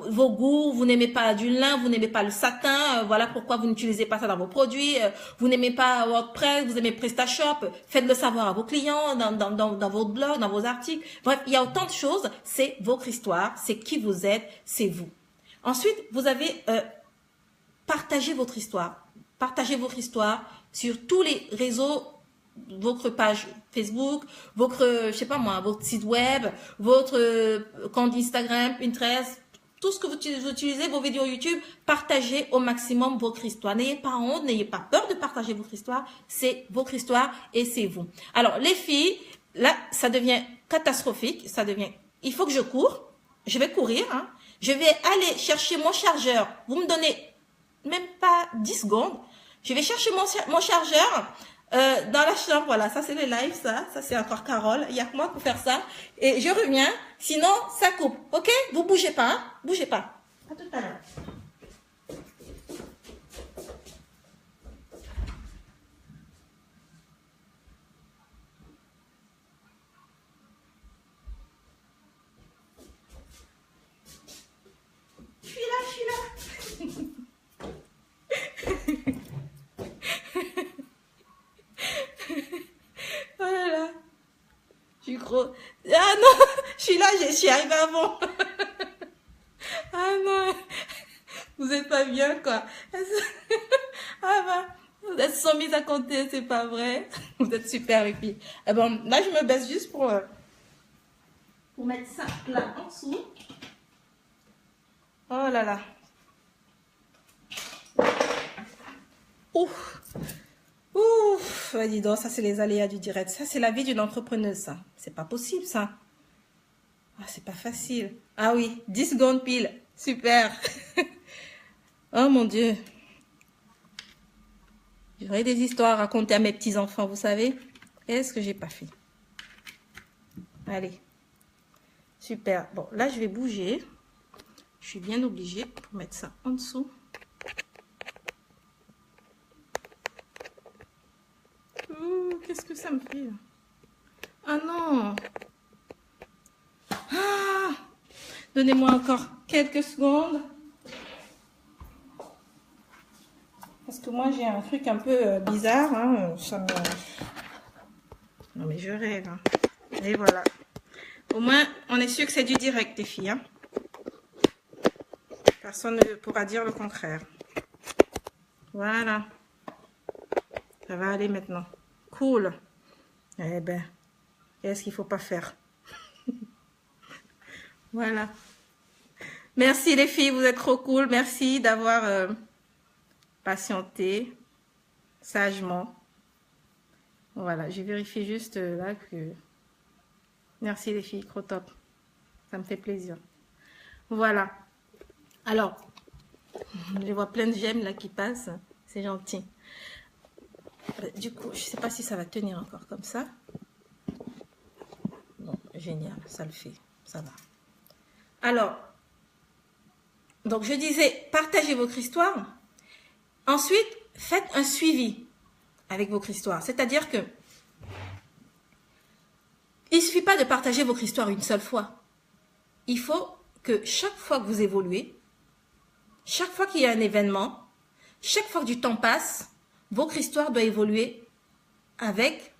vos goûts, vous n'aimez pas du lin, vous n'aimez pas le satin, voilà pourquoi vous n'utilisez pas ça dans vos produits, vous n'aimez pas WordPress, vous aimez PrestaShop, faites-le savoir à vos clients, dans votre blog, dans vos articles. Bref, il y a autant de choses, c'est votre histoire, c'est qui vous êtes, c'est vous. Ensuite, vous avez partagé votre histoire. Partagez votre histoire sur tous les réseaux, votre page Facebook, votre, je sais pas moi, votre site web, votre compte Instagram, Pinterest, tout ce que vous utilisez, vos vidéos YouTube, partagez au maximum votre histoire. N'ayez pas honte, n'ayez pas peur de partager votre histoire. C'est votre histoire et c'est vous. Alors, les filles, là, ça devient catastrophique. Ça devient, il faut que je cours. Je vais courir, hein. Je vais aller chercher mon chargeur. Vous me donnez même pas 10 secondes. Je vais chercher mon chargeur dans la chambre. Voilà, ça c'est le live, ça c'est encore Carole. Il y a que moi pour faire ça. Et je reviens, sinon ça coupe. Ok? Vous bougez pas, hein? Bougez pas. À tout à l'heure. Je suis là. Oh là là. Je suis gros. Ah non, je suis là, je suis arrivée avant. Ah non, vous êtes pas bien quoi. Ah bah, vous êtes sont mises à compter, c'est pas vrai. Vous êtes super les filles. Eh bon, là je me baisse juste pour mettre ça là en dessous. Oh là là. Ouf. Ouf. Dis donc, ça c'est les aléas du direct. Ça c'est la vie d'une entrepreneuse, ça. C'est pas possible ça. Ah, c'est pas facile. Ah oui, 10 secondes pile. Super. Oh mon Dieu. J'aurais des histoires à raconter à mes petits-enfants, vous savez. Qu'est-ce que j'ai pas fait? Allez. Super. Bon, là, je vais bouger. Je suis bien obligée pour mettre ça en dessous. Qu'est-ce que ça me fait? Ah non. Ah, donnez-moi encore quelques secondes. Parce que moi, j'ai un truc un peu bizarre. Hein, ça me... Non, mais je rêve. Hein. Et voilà. Au moins, on est sûr que c'est du direct, les filles. Hein. Personne ne pourra dire le contraire. Voilà. Ça va aller maintenant. Cool. Eh ben, qu'est-ce qu'il ne faut pas faire? Voilà. Merci les filles, vous êtes trop cool. Merci d'avoir patienté sagement. Voilà, je vérifie juste là que... Merci les filles, trop top. Ça me fait plaisir. Voilà. Alors, je vois plein de j'aime là qui passent. C'est gentil. Du coup, je ne sais pas si ça va tenir encore comme ça. Bon, génial, ça le fait. Ça va. Alors, donc je disais, partagez votre histoire. Ensuite, faites un suivi avec votre histoire. C'est-à-dire que il ne suffit pas de partager votre histoire une seule fois. Il faut que chaque fois que vous évoluez, chaque fois qu'il y a un événement, chaque fois que du temps passe, votre histoire doit évoluer avec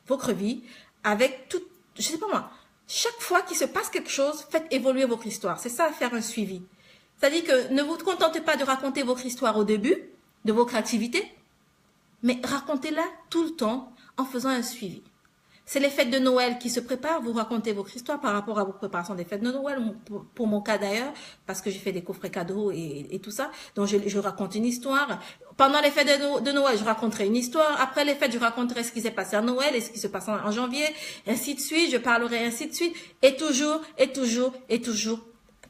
votre vie, avec tout, je sais pas moi, chaque fois qu'il se passe quelque chose, faites évoluer votre histoire. C'est ça, faire un suivi. C'est-à-dire que ne vous contentez pas de raconter votre histoire au début de votre activité, mais racontez-la tout le temps en faisant un suivi. C'est les fêtes de Noël qui se préparent, vous racontez votre histoire par rapport à vos préparations des fêtes de Noël, pour mon cas d'ailleurs, parce que j'ai fait des coffrets cadeaux et tout ça. Donc je raconte une histoire. Pendant les fêtes de Noël, je raconterai une histoire. Après les fêtes, je raconterai ce qui s'est passé à Noël et ce qui se passe en janvier, ainsi de suite. Je parlerai ainsi de suite. Et toujours,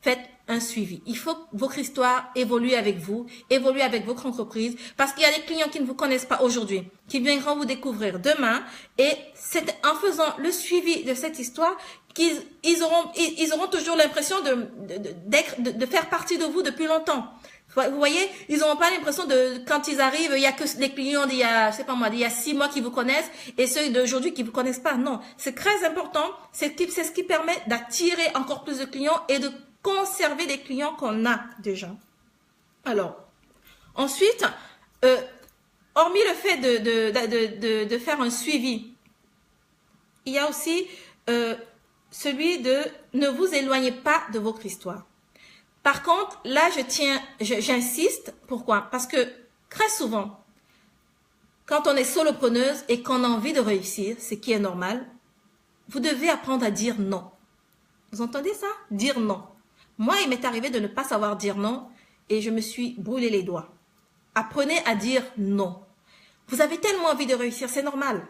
faites un suivi. Il faut que votre histoire évolue avec vous, évolue avec votre entreprise, parce qu'il y a des clients qui ne vous connaissent pas aujourd'hui, qui viendront vous découvrir demain, et c'est en faisant le suivi de cette histoire qu'ils auront toujours l'impression de faire partie de vous depuis longtemps. Vous voyez, ils n'auront pas l'impression de, quand ils arrivent, il y a que les clients d'il y a, je sais pas moi, d'il y a 6 mois qui vous connaissent et ceux d'aujourd'hui qui vous connaissent pas. Non, c'est très important. C'est ce qui permet d'attirer encore plus de clients et de conserver les clients qu'on a déjà. Alors, ensuite, hormis le fait de faire un suivi, il y a aussi celui de ne vous éloignez pas de votre histoire. Par contre, là, j'insiste. Pourquoi? Parce que très souvent, quand on est solopreneuse et qu'on a envie de réussir, ce qui est normal, vous devez apprendre à dire non. Vous entendez ça? Dire non. Moi, il m'est arrivé de ne pas savoir dire non et je me suis brûlé les doigts. Apprenez à dire non. Vous avez tellement envie de réussir, c'est normal.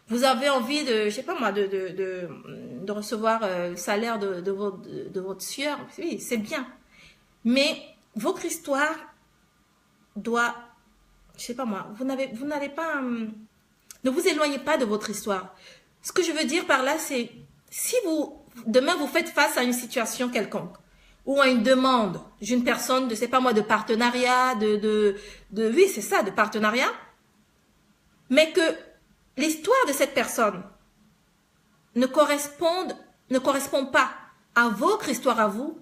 Vous avez envie de, je sais pas moi, de recevoir le salaire de votre sueur. Oui, c'est bien. Mais votre histoire doit, je sais pas moi, vous n'allez pas, ne vous éloignez pas de votre histoire. Ce que je veux dire par là, c'est si demain vous faites face à une situation quelconque ou à une demande d'une personne, de, je sais pas moi, de partenariat, oui, c'est ça, de partenariat, mais que l'histoire de cette personne ne correspond pas à votre histoire à vous,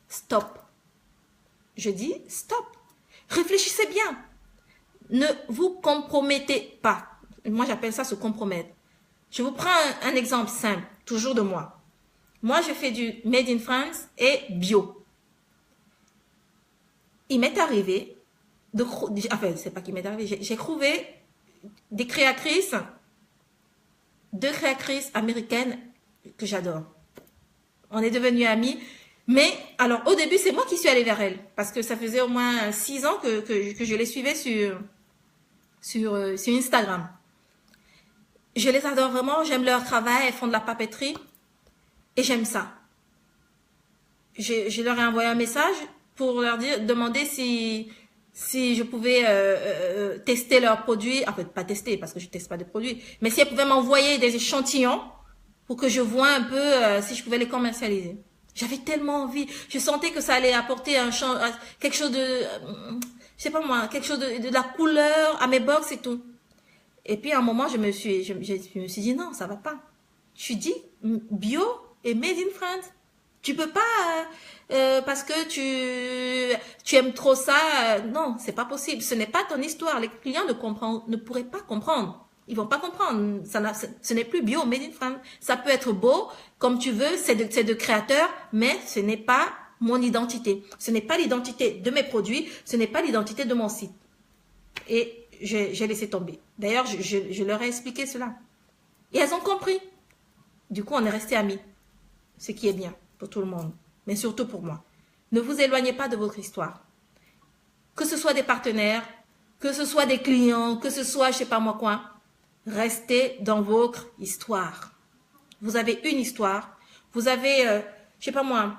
stop. Je dis stop. Réfléchissez bien. Ne vous compromettez pas. Moi, j'appelle ça se compromettre. Je vous prends un exemple simple, toujours de moi. Moi, je fais du Made in France et bio. Il m'est arrivé enfin, c'est pas qu'il m'est arrivé, j'ai trouvé deux créatrices américaines que j'adore. On est devenus amies. Mais, alors, au début, c'est moi qui suis allée vers elles. Parce que ça faisait au moins 6 ans que je les suivais sur Instagram. Je les adore vraiment. J'aime leur travail. Elles font de la papeterie. Et j'aime ça. Je leur ai envoyé un message pour leur demander si je pouvais tester leurs produits. En fait, pas tester parce que je ne teste pas de produits. Mais si elles pouvaient m'envoyer des échantillons pour que je voie un peu si je pouvais les commercialiser. J'avais tellement envie. Je sentais que ça allait apporter quelque chose de, je sais pas moi, quelque chose de la couleur à mes box et tout. Et puis à un moment, je me suis dit non, ça va pas. Je suis dit bio et made in France. Tu peux pas parce que tu aimes trop ça. Non, c'est pas possible. Ce n'est pas ton histoire. Les clients ne pourraient pas comprendre. Ils vont pas comprendre. Ce n'est plus bio, made in France. Ça peut être beau, comme tu veux, c'est de créateur, mais ce n'est pas mon identité. Ce n'est pas l'identité de mes produits, ce n'est pas l'identité de mon site. Et j'ai laissé tomber. D'ailleurs, je leur ai expliqué cela. Et elles ont compris. Du coup, on est restés amis. Ce qui est bien pour tout le monde, mais surtout pour moi. Ne vous éloignez pas de votre histoire. Que ce soit des partenaires, que ce soit des clients, que ce soit je sais pas moi quoi. Restez dans votre histoire. Vous avez une histoire. Vous avez, je sais pas moi,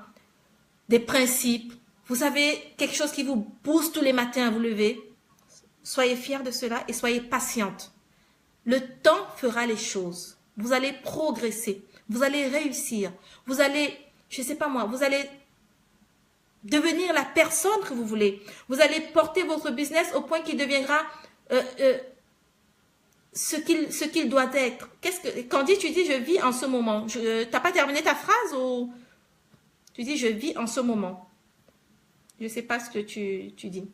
des principes, vous avez quelque chose qui vous pousse tous les matins à vous lever, soyez fiers de cela et soyez patiente. Le temps fera les choses. Vous allez progresser, vous allez réussir, vous allez, je sais pas moi, vous allez devenir la personne que vous voulez. Vous allez porter votre business au point qu'il deviendra ce qu'il doit être. Candy, tu dis je vis en ce moment. T'as pas terminé ta phrase ou tu dis je vis en ce moment? Je sais pas ce que tu dis.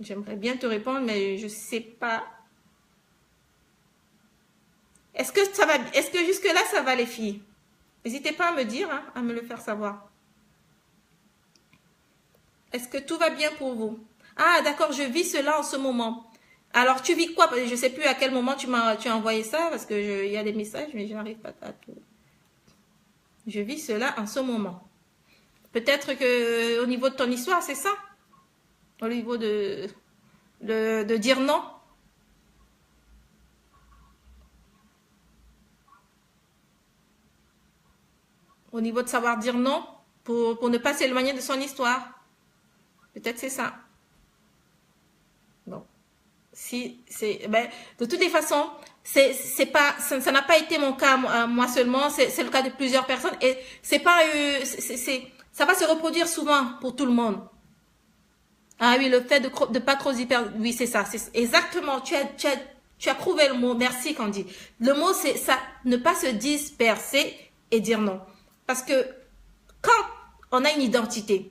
J'aimerais bien te répondre, mais je sais pas. Est-ce que ça va? Est-ce que jusque là ça va les filles? N'hésitez pas à me dire, hein, à me le faire savoir. Est-ce que tout va bien pour vous? Ah, d'accord, je vis cela en ce moment. Alors, tu vis quoi? Je ne sais plus à quel moment tu as envoyé ça, parce que il y a des messages, mais je n'arrive pas à tout. Je vis cela en ce moment. Peut-être que au niveau de ton histoire, c'est ça? Au niveau de dire non? Au niveau de savoir dire non pour ne pas s'éloigner de son histoire. Peut-être c'est ça. Bon. Si c'est de toutes les façons, c'est pas ça n'a pas été mon cas moi seulement, c'est le cas de plusieurs personnes et c'est pas ça va se reproduire souvent pour tout le monde. Ah oui, le fait de pas trop hyper, oui, c'est ça, c'est exactement, tu as trouvé le mot. Merci Candy. Le mot c'est ça, ne pas se disperser et dire non. Parce que quand on a une identité,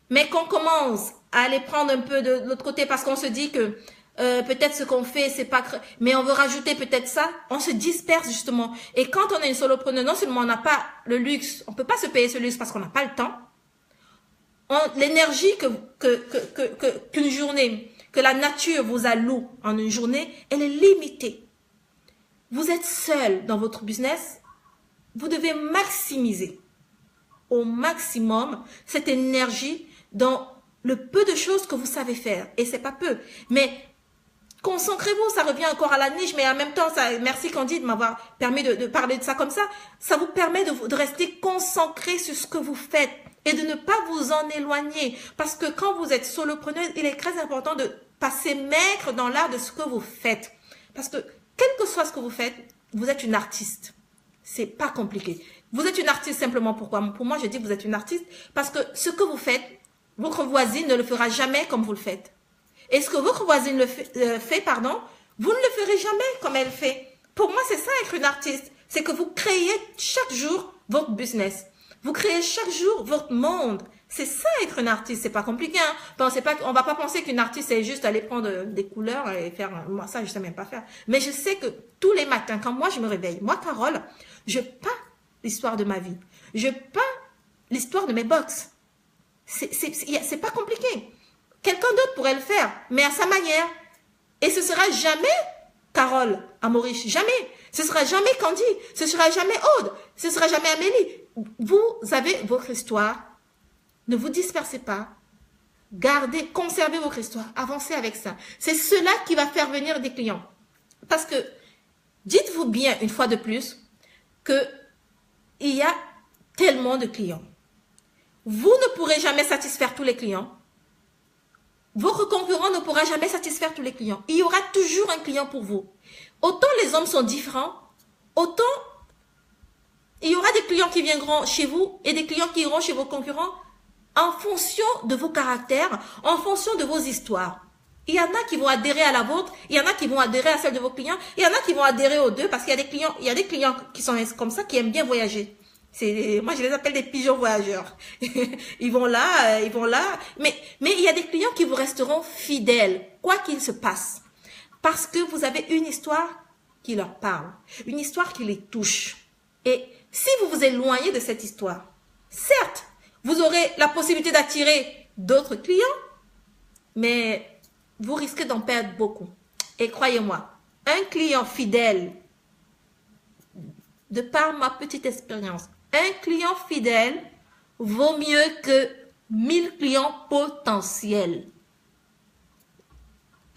mais qu'on commence à aller prendre un peu de l'autre côté parce qu'on se dit que peut-être ce qu'on fait, c'est pas... Mais on veut rajouter peut-être ça, on se disperse justement. Et quand on est une solopreneur, non seulement on n'a pas le luxe, on peut pas se payer ce luxe parce qu'on n'a pas le temps. L'énergie qu'une journée, que la nature vous alloue en une journée, elle est limitée. Vous êtes seul dans votre business, vous devez maximiser au maximum cette énergie dans le peu de choses que vous savez faire. Et c'est pas peu. Mais concentrez-vous, ça revient encore à la niche, mais en même temps, merci Candy de m'avoir permis de parler de ça comme ça. Ça vous permet de rester concentré sur ce que vous faites et de ne pas vous en éloigner. Parce que quand vous êtes solopreneur, il est très important de passer maître dans l'art de ce que vous faites. Parce que quel que soit ce que vous faites, vous êtes une artiste. C'est pas compliqué. Vous êtes une artiste simplement pourquoi? Pour moi, je dis que vous êtes une artiste parce que ce que vous faites, votre voisine ne le fera jamais comme vous le faites. Et ce que votre voisine fait, vous ne le ferez jamais comme elle fait. Pour moi, c'est ça être une artiste. C'est que vous créez chaque jour votre business. Vous créez chaque jour votre monde. C'est ça être une artiste. C'est pas compliqué. Hein? On va pas penser qu'une artiste, c'est juste aller prendre des couleurs et faire... Moi, ça, je sais même pas faire. Mais je sais que tous les matins, quand moi, je me réveille, moi, Carole, je peins l'histoire de ma vie. Je peins l'histoire de mes box. C'est pas compliqué. Quelqu'un d'autre pourrait le faire, mais à sa manière. Et ce sera jamais Carole Amoriche, jamais. Ce sera jamais Candy, ce sera jamais Aude, ce sera jamais Amélie. Vous avez votre histoire. Ne vous dispersez pas. Gardez, conservez votre histoire. Avancez avec ça. C'est cela qui va faire venir des clients. Parce que, dites-vous bien une fois de plus, que il y a tellement de clients. Vous ne pourrez jamais satisfaire tous les clients. Votre concurrent ne pourra jamais satisfaire tous les clients. Il y aura toujours un client pour vous. Autant les hommes sont différents, autant il y aura des clients qui viendront chez vous et des clients qui iront chez vos concurrents en fonction de vos caractères, en fonction de vos histoires. Il y en a qui vont adhérer à la vôtre, il y en a qui vont adhérer à celle de vos clients, il y en a qui vont adhérer aux deux parce qu'il y a des clients qui sont comme ça, qui aiment bien voyager. Moi, je les appelle des pigeons voyageurs. Ils vont là. Mais il y a des clients qui vous resteront fidèles, quoi qu'il se passe. Parce que vous avez une histoire qui leur parle. Une histoire qui les touche. Et si vous vous éloignez de cette histoire, certes, vous aurez la possibilité d'attirer d'autres clients, mais vous risquez d'en perdre beaucoup. Et croyez-moi, un client fidèle, de par ma petite expérience, un client fidèle vaut mieux que 1000 clients potentiels.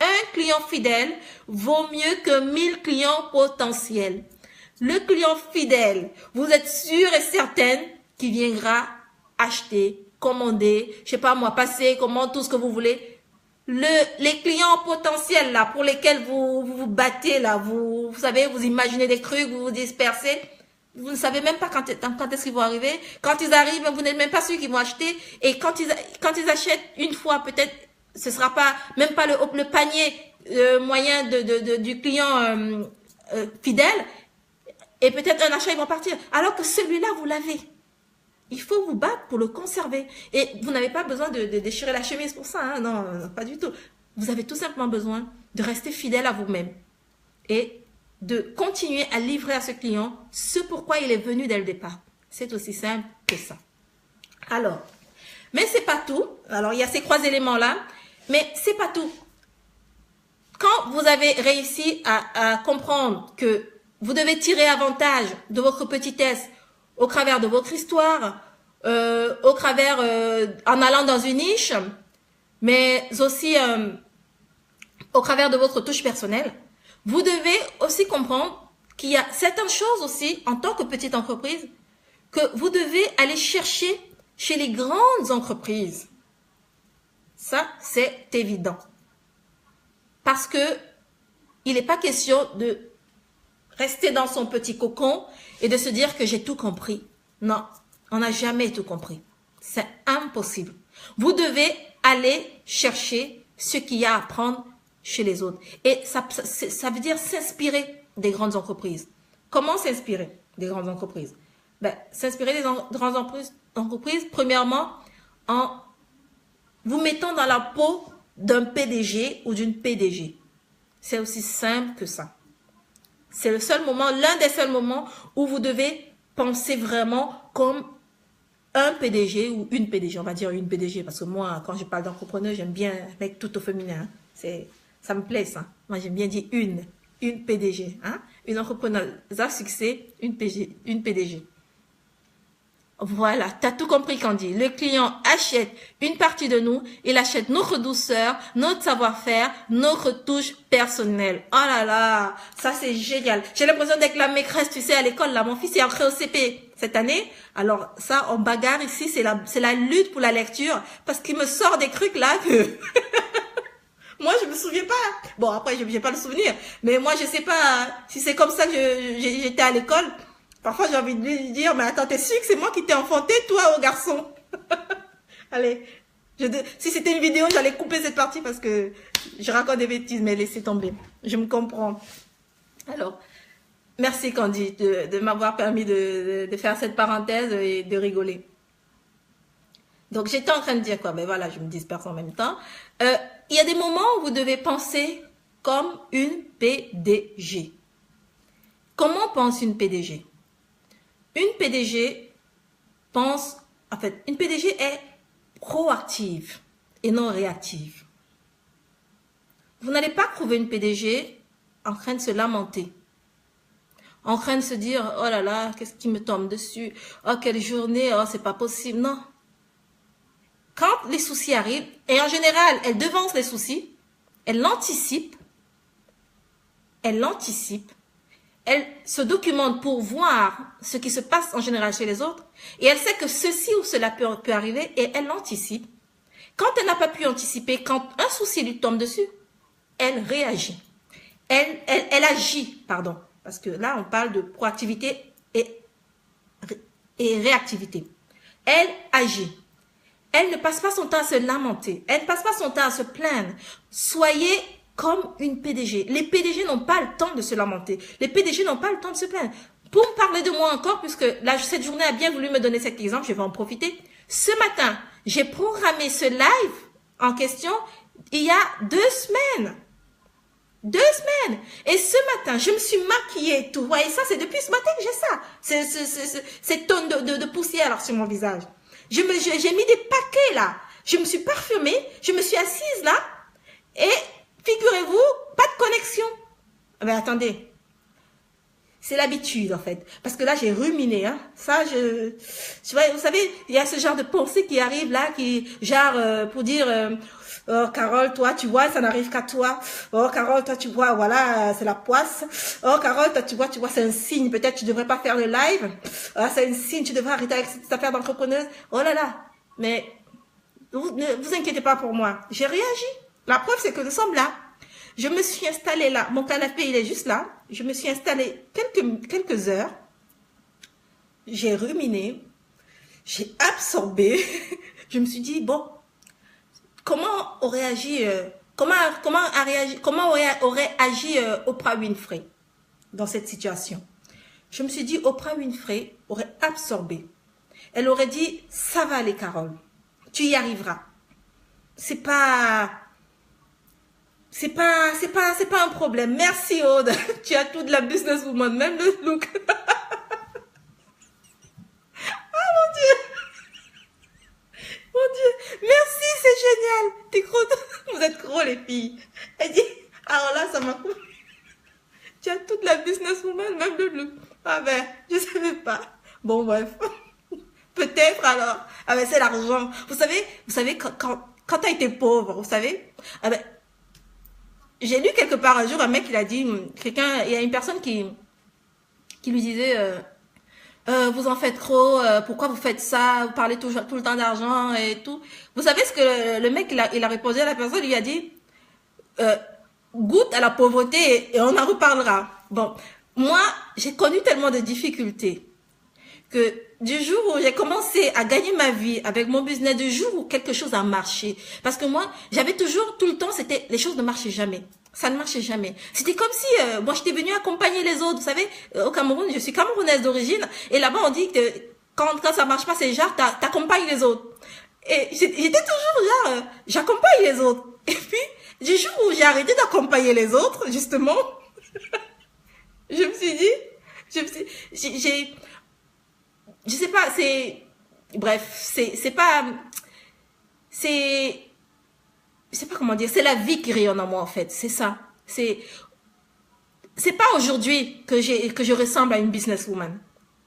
Un client fidèle vaut mieux que 1000 clients potentiels. Le client fidèle, vous êtes sûr et certaine qu'il viendra acheter, commander, je sais pas moi, passer, commande, tout ce que vous voulez. Les clients potentiels là, pour lesquels vous battez là, vous savez, vous imaginez des trucs, vous vous dispersez. Vous ne savez même pas quand est-ce qu'ils vont arriver. Quand ils arrivent, vous n'êtes même pas sûr qu'ils vont acheter. Et quand ils achètent une fois, peut-être, ce sera pas, même pas le panier moyen du client fidèle. Et peut-être un achat, ils vont partir. Alors que celui-là, vous l'avez. Il faut vous battre pour le conserver. Et vous n'avez pas besoin de déchirer la chemise pour ça. Hein? Non, pas du tout. Vous avez tout simplement besoin de rester fidèle à vous-même. Et de continuer à livrer à ce client ce pourquoi il est venu dès le départ. C'est aussi simple que ça. Alors, mais c'est pas tout. Alors, il y a ces 3 éléments-là. Mais c'est pas tout. Quand vous avez réussi à comprendre que vous devez tirer avantage de votre petitesse au travers de votre histoire, au travers, en allant dans une niche, mais aussi au travers de votre touche personnelle, vous devez aussi comprendre qu'il y a certaines choses aussi, en tant que petite entreprise, que vous devez aller chercher chez les grandes entreprises. Ça, c'est évident. Parce que il n'est pas question de rester dans son petit cocon et de se dire que j'ai tout compris. Non, on n'a jamais tout compris. C'est impossible. Vous devez aller chercher ce qu'il y a à apprendre chez les autres. Et ça veut dire s'inspirer des grandes entreprises. Comment s'inspirer des grandes entreprises? S'inspirer des grandes entreprises, premièrement, en vous mettant dans la peau d'un PDG ou d'une PDG. C'est aussi simple que ça. C'est le seul moment, l'un des seuls moments où vous devez penser vraiment comme un PDG ou une PDG. On va dire une PDG parce que moi, quand je parle d'entrepreneur, j'aime bien mettre tout au féminin. Ça me plaît ça. Moi, j'aime bien dire une PDG. Hein? Une entrepreneuse à succès, une PDG. Voilà, tu as tout compris, Candy. Le client achète une partie de nous, il achète notre douceur, notre savoir-faire, notre touche personnelle. Oh là là, ça c'est génial. J'ai l'impression d'être la maîtresse, tu sais, à l'école, là. Mon fils est entré au CP cette année. Alors ça, on bagarre ici, c'est la lutte pour la lecture, parce qu'il me sort des trucs là que... Moi, je me souviens pas. Bon, après, je n'ai pas le souvenir. Mais moi, je sais pas si c'est comme ça que j'étais à l'école. Parfois, j'ai envie de lui dire, mais attends, t'es sûr que c'est moi qui t'ai enfanté, toi, au garçon? Allez, si c'était une vidéo, j'allais couper cette partie parce que je raconte des bêtises, mais laissez tomber. Je me comprends. Alors, merci Candy de m'avoir permis de faire cette parenthèse et de rigoler. Donc, j'étais en train de dire quoi? Ben voilà, je me disperse en même temps. Il y a des moments où vous devez penser comme une PDG. Comment pense une PDG? Une PDG pense, en fait, une PDG est proactive et non réactive. Vous n'allez pas trouver une PDG en train de se lamenter, en train de se dire, oh là là, qu'est-ce qui me tombe dessus? Oh, quelle journée, oh, c'est pas possible. Non. Quand les soucis arrivent, et en général, elle devance les soucis, elle l'anticipe, elle se documente pour voir ce qui se passe en général chez les autres, et elle sait que ceci ou cela peut arriver, et elle l'anticipe. Quand elle n'a pas pu anticiper, quand un souci lui tombe dessus, elle réagit. Elle agit, pardon, parce que là, on parle de proactivité et réactivité. Elle agit. Elle ne passe pas son temps à se lamenter. Elle ne passe pas son temps à se plaindre. Soyez comme une PDG. Les PDG n'ont pas le temps de se lamenter. Les PDG n'ont pas le temps de se plaindre. Pour me parler de moi encore, puisque là, cette journée a bien voulu me donner cet exemple, je vais en profiter. Ce matin, j'ai programmé ce live en question il y a 2 semaines. 2 semaines. Et ce matin, je me suis maquillée, tout. Vous voyez ça, c'est depuis ce matin que j'ai ça. Cette tonne de poussière alors, sur mon visage. J'ai mis des paquets là. Je me suis parfumée, je me suis assise là. Et figurez-vous, pas de connexion. Mais attendez. C'est l'habitude en fait. Parce que là, j'ai ruminé. Hein. Ça, vous savez, il y a ce genre de pensée qui arrive là, qui genre pour dire, Oh, Carole, toi, tu vois, ça n'arrive qu'à toi. Oh, Carole, toi, tu vois, voilà, c'est la poisse. Oh, Carole, toi, tu vois, c'est un signe. Peut-être tu devrais pas faire le live. Ah, c'est un signe, tu devrais arrêter avec cette affaire d'entrepreneuse. Oh là là. Mais ne vous inquiétez pas pour moi. J'ai réagi. La preuve, c'est que nous sommes là. Je me suis installée là. Mon canapé, il est juste là. Je me suis installée quelques heures. J'ai ruminé. J'ai absorbé. Je me suis dit, bon, comment aurait agi, aurait agi Oprah Winfrey dans cette situation? Je me suis dit, Oprah Winfrey aurait absorbé. Elle aurait dit, ça va aller, Carole. Tu y arriveras. C'est pas un problème. Merci, Aude. Tu as tout de la businesswoman, même le look. Oh mon Dieu. Mon Dieu. Merci, c'est génial. T'es gros. Vous êtes gros, les filles. Elle dit, alors là, ça m'a coupé. Tu as toute la businesswoman, même le look. Ah ben, je savais pas. Bon, bref. Peut-être alors. Ah ben, c'est l'argent. Vous savez, quand t'as été pauvre, vous savez, ah ben, j'ai lu quelque part un jour un mec, il a dit, il y a une personne qui lui disait, vous en faites trop, pourquoi vous faites ça, vous parlez tout le temps d'argent et tout. Vous savez ce que le mec, il a répondu à la personne, il lui a dit, goûte à la pauvreté et on en reparlera. Bon, moi, j'ai connu tellement de difficultés que du jour où j'ai commencé à gagner ma vie avec mon business, du jour où quelque chose a marché, parce que moi, j'avais toujours, tout le temps, les choses ne marchaient jamais. Ça ne marchait jamais. C'était comme si, moi, j'étais venue accompagner les autres. Vous savez, au Cameroun, je suis camerounaise d'origine, et là-bas, on dit que quand ça marche pas, c'est genre, t'accompagnes les autres. Et j'étais toujours genre, j'accompagne les autres. Et puis, du jour où j'ai arrêté d'accompagner les autres, justement, je me suis dit, je sais pas, bref, je sais pas comment dire, c'est la vie qui rayonne en moi, en fait, c'est ça. C'est pas aujourd'hui que je ressemble à une businesswoman.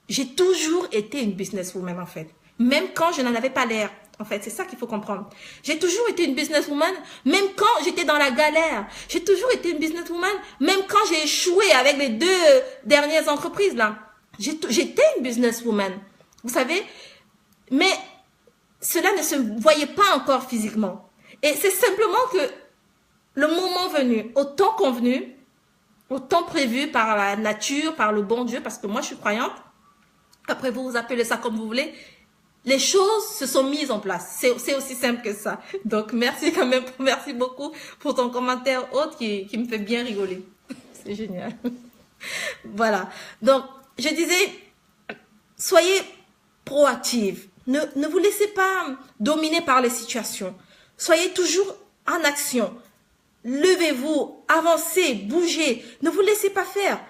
J'ai toujours été une businesswoman, en fait. Même quand je n'en avais pas l'air. En fait, c'est ça qu'il faut comprendre. J'ai toujours été une businesswoman, même quand j'étais dans la galère. J'ai toujours été une businesswoman, même quand j'ai échoué avec les 2 dernières entreprises, là. J'étais une businesswoman. Vous savez? Mais cela ne se voyait pas encore physiquement. Et c'est simplement que le moment venu, au temps convenu, au temps prévu par la nature, par le bon Dieu, parce que moi je suis croyante, après vous appelez ça comme vous voulez, les choses se sont mises en place. C'est aussi simple que ça. Donc merci quand même, merci beaucoup pour ton commentaire autre qui me fait bien rigoler. C'est génial. Voilà. Donc je disais, soyez proactive. Ne vous laissez pas dominer par les situations. Soyez toujours en action. Levez-vous, avancez, bougez. Ne vous laissez pas faire.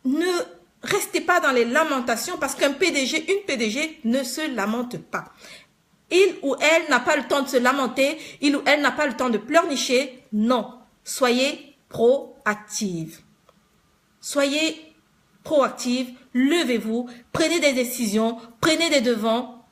Ne restez pas dans les lamentations parce qu'un PDG, une PDG ne se lamente pas. Il ou elle n'a pas le temps de se lamenter. Il ou elle n'a pas le temps de pleurnicher. Non. Soyez proactive. Soyez proactive. Levez-vous. Prenez des décisions. Prenez des devants.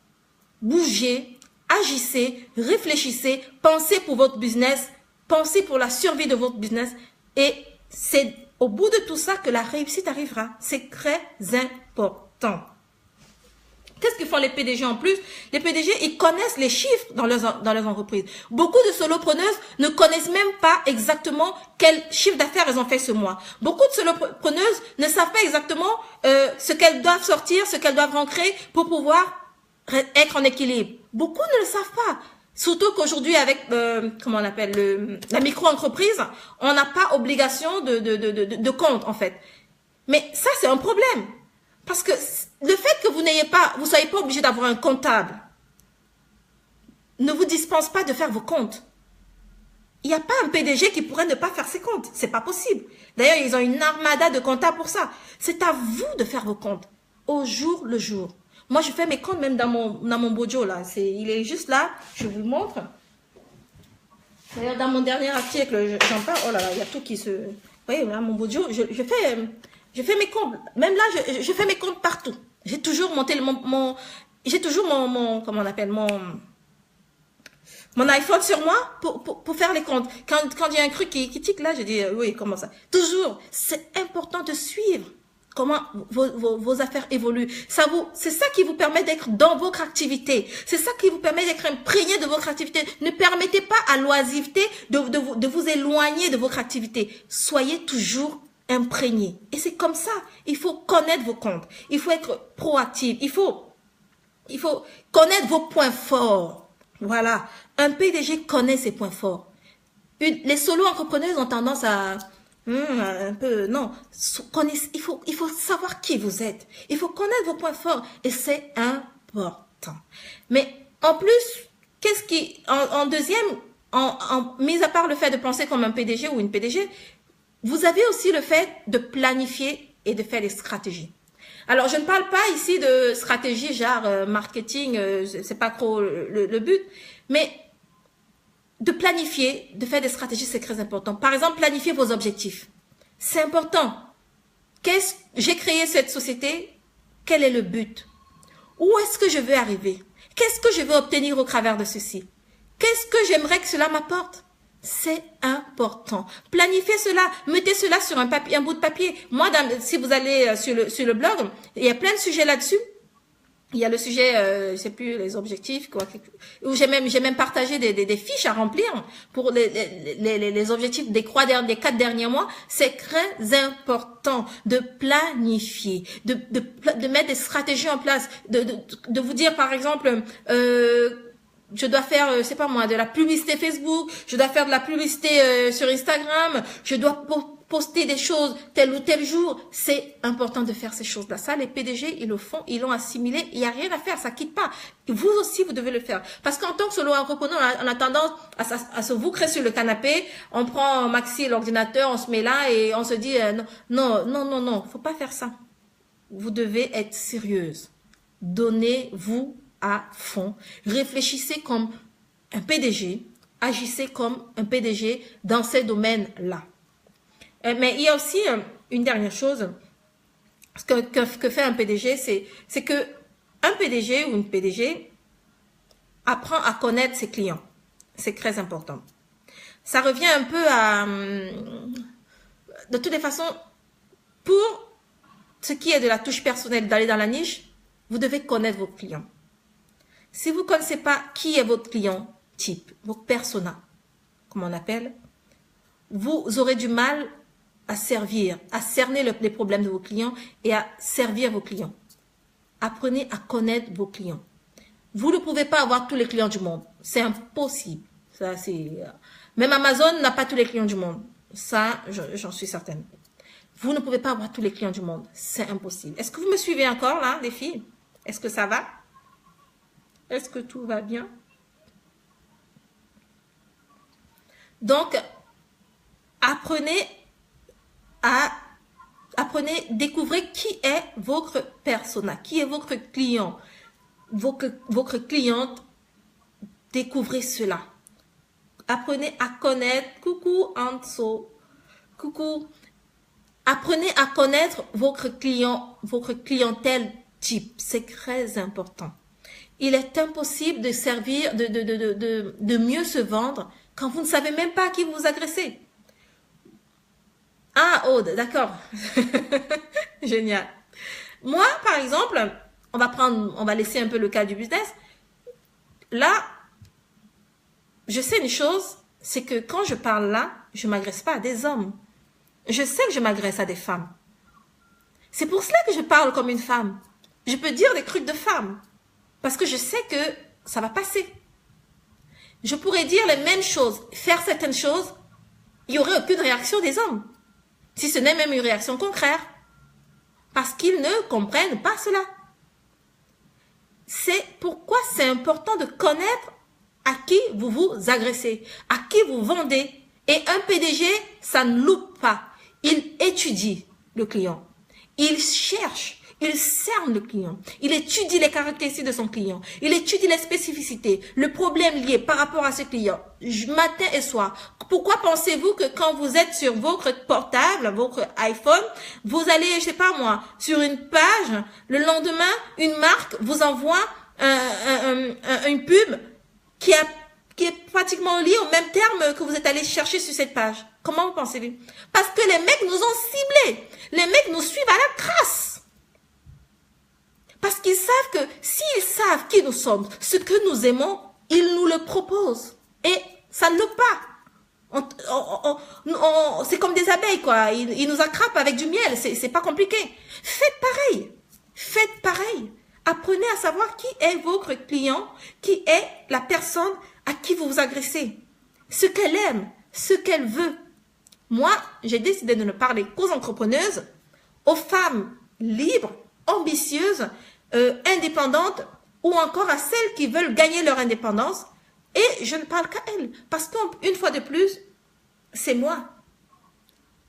Bougez. Agissez. Réfléchissez. Pensez pour votre business. Pensez pour la survie de votre business. Et c'est au bout de tout ça que la réussite arrivera. C'est très important. Qu'est-ce que font les PDG en plus? Les PDG, ils connaissent les chiffres dans leurs entreprises. Beaucoup de solopreneuses ne connaissent même pas exactement quel chiffre d'affaires elles ont fait ce mois. Beaucoup de solopreneuses ne savent pas exactement ce qu'elles doivent sortir, ce qu'elles doivent rentrer pour pouvoir être en équilibre. Beaucoup ne le savent pas. Surtout qu'aujourd'hui, avec comment on appelle la micro-entreprise, on n'a pas obligation de compte, en fait. Mais ça, c'est un problème. Parce que le fait que vous soyez pas obligé d'avoir un comptable, ne vous dispense pas de faire vos comptes. Il n'y a pas un PDG qui pourrait ne pas faire ses comptes. C'est pas possible. D'ailleurs, ils ont une armada de comptables pour ça. C'est à vous de faire vos comptes. Au jour le jour. Moi, je fais mes comptes même dans mon Bojo, là. Il est juste là. Je vous le montre. D'ailleurs, dans mon dernier article, j'en parle. Oh là là, il y a tout qui se... Vous voyez, là, mon Bojo, je fais mes comptes. Même là, je fais mes comptes partout. J'ai toujours monté j'ai toujours mon comment on appelle, mon iPhone sur moi pour faire les comptes. Quand il y a un truc qui tique là, je dis, oui, comment ça? Toujours, c'est important de suivre comment vos affaires évoluent. C'est ça qui vous permet d'être dans votre activité. C'est ça qui vous permet d'être imprégné de votre activité. Ne permettez pas à l'oisiveté de vous éloigner de votre activité. Soyez toujours imprégné. Et c'est comme ça. Il faut connaître vos comptes. Il faut être proactif. Il faut connaître vos points forts. Voilà. Un PDG connaît ses points forts. Les solo-entrepreneurs ont tendance à un peu, non. Il faut savoir qui vous êtes. Il faut connaître vos points forts. Et c'est important. Mais en plus, en deuxième, mis à part le fait de penser comme un PDG ou une PDG, vous avez aussi le fait de planifier et de faire des stratégies. Alors, je ne parle pas ici de stratégie genre marketing, c'est pas trop le but, mais de planifier, de faire des stratégies, c'est très important. Par exemple, planifier vos objectifs. C'est important. J'ai créé cette société, quel est le but? Où est-ce que je veux arriver? Qu'est-ce que je veux obtenir au travers de ceci? Qu'est-ce que j'aimerais que cela m'apporte? C'est important. Planifiez cela, mettez cela sur un bout de papier. Moi, si vous allez sur le blog, il y a plein de sujets là-dessus. Il y a le sujet, je sais plus, les objectifs, quoi, où j'ai même partagé des fiches à remplir pour les objectifs des 4 derniers mois. C'est très important de planifier, de mettre des stratégies en place, de vous dire, par exemple, je dois faire, c'est pas moi, de la publicité Facebook, je dois faire de la publicité sur Instagram, je dois poster des choses tel ou tel jour. C'est important de faire ces choses-là. Ça, les PDG, ils le font, ils l'ont assimilé. Il n'y a rien à faire, ça quitte pas. Vous aussi, vous devez le faire. Parce qu'en tant que solo-entrepreneur, on a tendance à se voucrer sur le canapé. On prend Maxi, l'ordinateur, on se met là et on se dit non, faut pas faire ça. Vous devez être sérieuse. Donnez-vous à fond. Réfléchissez comme un PDG. Agissez comme un PDG dans ces domaines-là. Mais il y a aussi une dernière chose que fait un PDG, c'est que un PDG ou une PDG apprend à connaître ses clients. C'est très important. Ça revient un peu à... De toutes les façons, pour ce qui est de la touche personnelle, d'aller dans la niche, vous devez connaître vos clients. Si vous ne connaissez pas qui est votre client type, votre persona, comme on appelle, vous aurez du mal à cerner les problèmes de vos clients et à servir vos clients. Apprenez à connaître vos clients. Vous ne pouvez pas avoir tous les clients du monde. C'est impossible. Ça, même Amazon n'a pas tous les clients du monde. Ça, j'en suis certaine. Vous ne pouvez pas avoir tous les clients du monde. C'est impossible. Est-ce que vous me suivez encore là, les filles? Est-ce que ça va? Est-ce que tout va bien? Donc, découvrez qui est votre persona, qui est votre client, votre cliente. Découvrez cela. Apprenez à connaître, coucou Anso, coucou. Apprenez à connaître votre client, votre clientèle type. C'est très important. Il est impossible de servir, de mieux se vendre quand vous ne savez même pas à qui vous vous adressez. Ah, Aude, d'accord. Génial. Moi, par exemple, on va laisser un peu le cas du business. Là, je sais une chose, c'est que quand je parle là, je ne m'adresse pas à des hommes. Je sais que je m'adresse à des femmes. C'est pour cela que je parle comme une femme. Je peux dire des trucs de femme. Parce que je sais que ça va passer. Je pourrais dire les mêmes choses, faire certaines choses, il n'y aurait aucune réaction des hommes. Si ce n'est même une réaction contraire. Parce qu'ils ne comprennent pas cela. C'est pourquoi c'est important de connaître à qui vous vous agressez, à qui vous vendez. Et un PDG, ça ne loupe pas. Il étudie le client. Il cherche. Il cerne le client. Il étudie les caractéristiques de son client. Il étudie les spécificités, le problème lié par rapport à ce client, matin et soir. Pourquoi pensez-vous que quand vous êtes sur votre portable, votre iPhone, vous allez, je sais pas moi, sur une page, le lendemain, une marque vous envoie une pub qui qui est pratiquement lié au même terme que vous êtes allé chercher sur cette page. Comment vous pensez? Parce que les mecs nous ont ciblés. Les mecs nous suivent à la trace. Parce qu'ils savent que s'ils savent qui nous sommes, ce que nous aimons, ils nous le proposent. Et ça ne loupe pas. C'est comme des abeilles, quoi. Ils nous attrapent avec du miel. C'est pas compliqué. Faites pareil. Faites pareil. Apprenez à savoir qui est votre client, qui est la personne à qui vous vous agressez, ce qu'elle aime, ce qu'elle veut. Moi, j'ai décidé de ne parler qu'aux entrepreneuses, aux femmes libres, ambitieuses, indépendantes, ou encore à celles qui veulent gagner leur indépendance. Et je ne parle qu'à elles, parce qu'une fois de plus, c'est moi.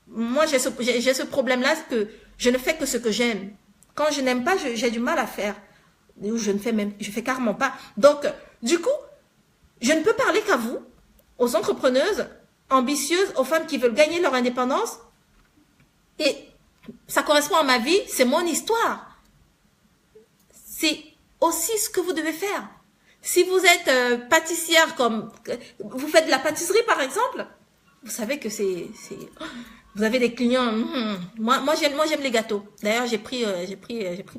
Moi, j'ai ce problème-là, que je ne fais que ce que j'aime. Quand je n'aime pas, j'ai du mal à faire. Je fais carrément pas. Donc, du coup, je ne peux parler qu'à vous, aux entrepreneuses ambitieuses, aux femmes qui veulent gagner leur indépendance. Et ça correspond à ma vie, c'est mon histoire. C'est aussi ce que vous devez faire. Si vous êtes pâtissière, comme vous faites de la pâtisserie par exemple, vous savez que vous avez des clients. Moi j'aime les gâteaux. D'ailleurs j'ai pris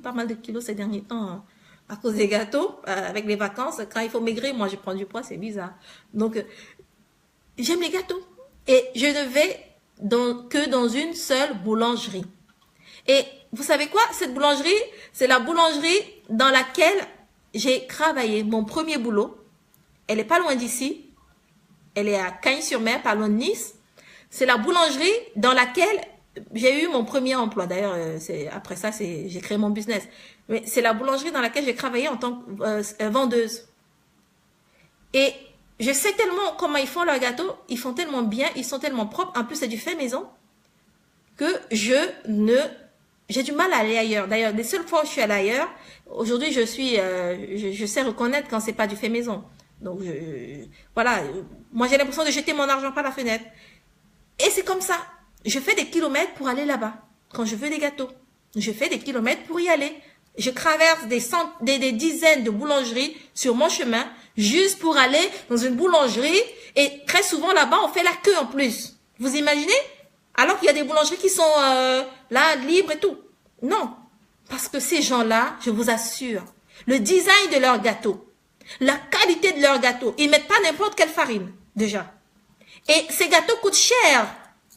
pas mal de kilos ces derniers temps à cause des gâteaux avec les vacances. Quand il faut maigrir, moi je prends du poids, c'est bizarre. Donc j'aime les gâteaux et je ne vais que dans une seule boulangerie. Et vous savez quoi? Cette boulangerie, c'est la boulangerie dans laquelle j'ai travaillé mon premier boulot. Elle est pas loin d'ici. Elle est à Cagnes-sur-Mer, pas loin de Nice. C'est la boulangerie dans laquelle j'ai eu mon premier emploi. D'ailleurs, après ça, j'ai créé mon business. Mais c'est la boulangerie dans laquelle j'ai travaillé en tant que vendeuse. Et je sais tellement comment ils font leurs gâteaux. Ils font tellement bien, ils sont tellement propres. En plus, c'est du fait maison que j'ai du mal à aller ailleurs. D'ailleurs, les seules fois où je suis allée ailleurs, aujourd'hui, je sais reconnaître quand c'est pas du fait maison. Donc, voilà. Moi, j'ai l'impression de jeter mon argent par la fenêtre. Et c'est comme ça. Je fais des kilomètres pour aller là-bas. Quand je veux des gâteaux, je fais des kilomètres pour y aller. Je traverse des dizaines de boulangeries sur mon chemin, juste pour aller dans une boulangerie. Et très souvent, là-bas, on fait la queue en plus. Vous imaginez? Alors qu'il y a des boulangeries qui sont là, libres et tout. Non. Parce que ces gens-là, je vous assure, le design de leurs gâteaux, la qualité de leurs gâteaux, ils mettent pas n'importe quelle farine, déjà. Et ces gâteaux coûtent cher,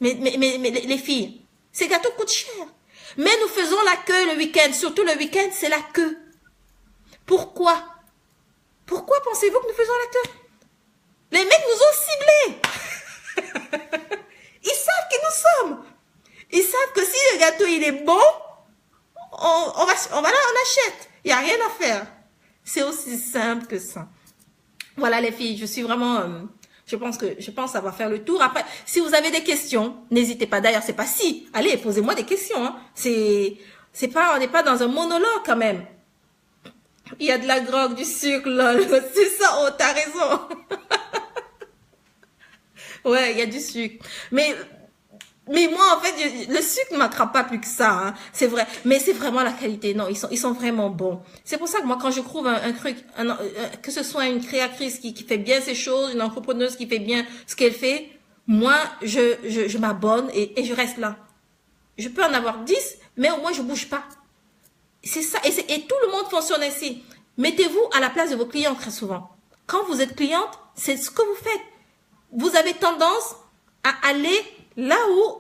mais les filles. Ces gâteaux coûtent cher. Mais nous faisons la queue le week-end. Surtout le week-end, c'est la queue. Pourquoi? Pourquoi pensez-vous que nous faisons la queue? Les mecs nous ont ciblés. Ils savent qui nous sommes. Ils savent que si le gâteau il est bon, on achète. Il n'y a rien à faire. C'est aussi simple que ça. Voilà les filles, je suis vraiment... je pense avoir fait le tour. Après, si vous avez des questions, n'hésitez pas. D'ailleurs, c'est pas si. Allez, posez-moi des questions. Hein. On n'est pas dans un monologue quand même. Il y a de la drogue, du sucre, lol. C'est ça, oh, t'as raison. Ouais, il y a du sucre. Mais moi, en fait, le sucre ne m'attrape pas plus que ça. Hein. C'est vrai. Mais c'est vraiment la qualité. Non, ils sont vraiment bons. C'est pour ça que moi, quand je trouve un truc, que ce soit une créatrice qui fait bien ses choses, une entrepreneuse qui fait bien ce qu'elle fait, moi, je m'abonne et je reste là. Je peux en avoir 10, mais au moins, je bouge pas. C'est ça. Et tout le monde fonctionne ainsi. Mettez-vous à la place de vos clients très souvent. Quand vous êtes cliente, c'est ce que vous faites. Vous avez tendance à aller là où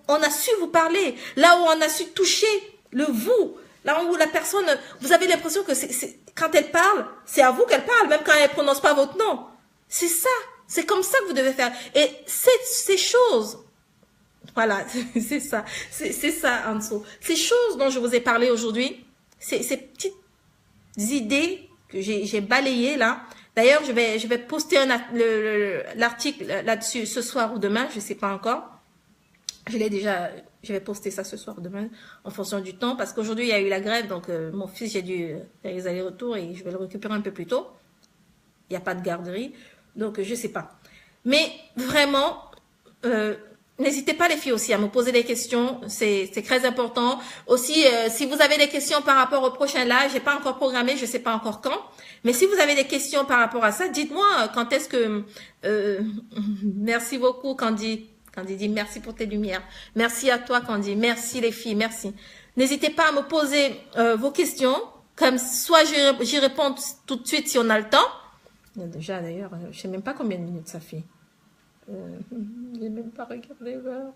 on a su vous parler, là où on a su toucher le vous, là où la personne, vous avez l'impression que quand elle parle, c'est à vous qu'elle parle, même quand elle ne prononce pas votre nom. C'est ça, c'est comme ça que vous devez faire. Et ces choses, voilà, c'est ça, en dessous. Ces choses dont je vous ai parlé aujourd'hui, ces petites idées que j'ai balayées là. D'ailleurs, je vais poster l'article là-dessus ce soir ou demain, je sais pas encore. Je vais poster ça ce soir ou demain en fonction du temps parce qu'aujourd'hui il y a eu la grève, donc mon fils j'ai dû faire les allers-retours et je vais le récupérer un peu plus tôt. Il n'y a pas de garderie, donc je sais pas. Mais vraiment, n'hésitez pas les filles aussi à me poser des questions, c'est très important. Aussi, si vous avez des questions par rapport au prochain live, j'ai pas encore programmé, je sais pas encore quand. Mais si vous avez des questions par rapport à ça, dites-moi quand est-ce que... merci beaucoup Candy. Candy dit merci pour tes lumières. Merci à toi Candy. Merci les filles, merci. N'hésitez pas à me poser vos questions. Comme soit j'y réponds tout de suite si on a le temps. Déjà d'ailleurs, je sais même pas combien de minutes ça fait. J'ai même pas regardé l'heure.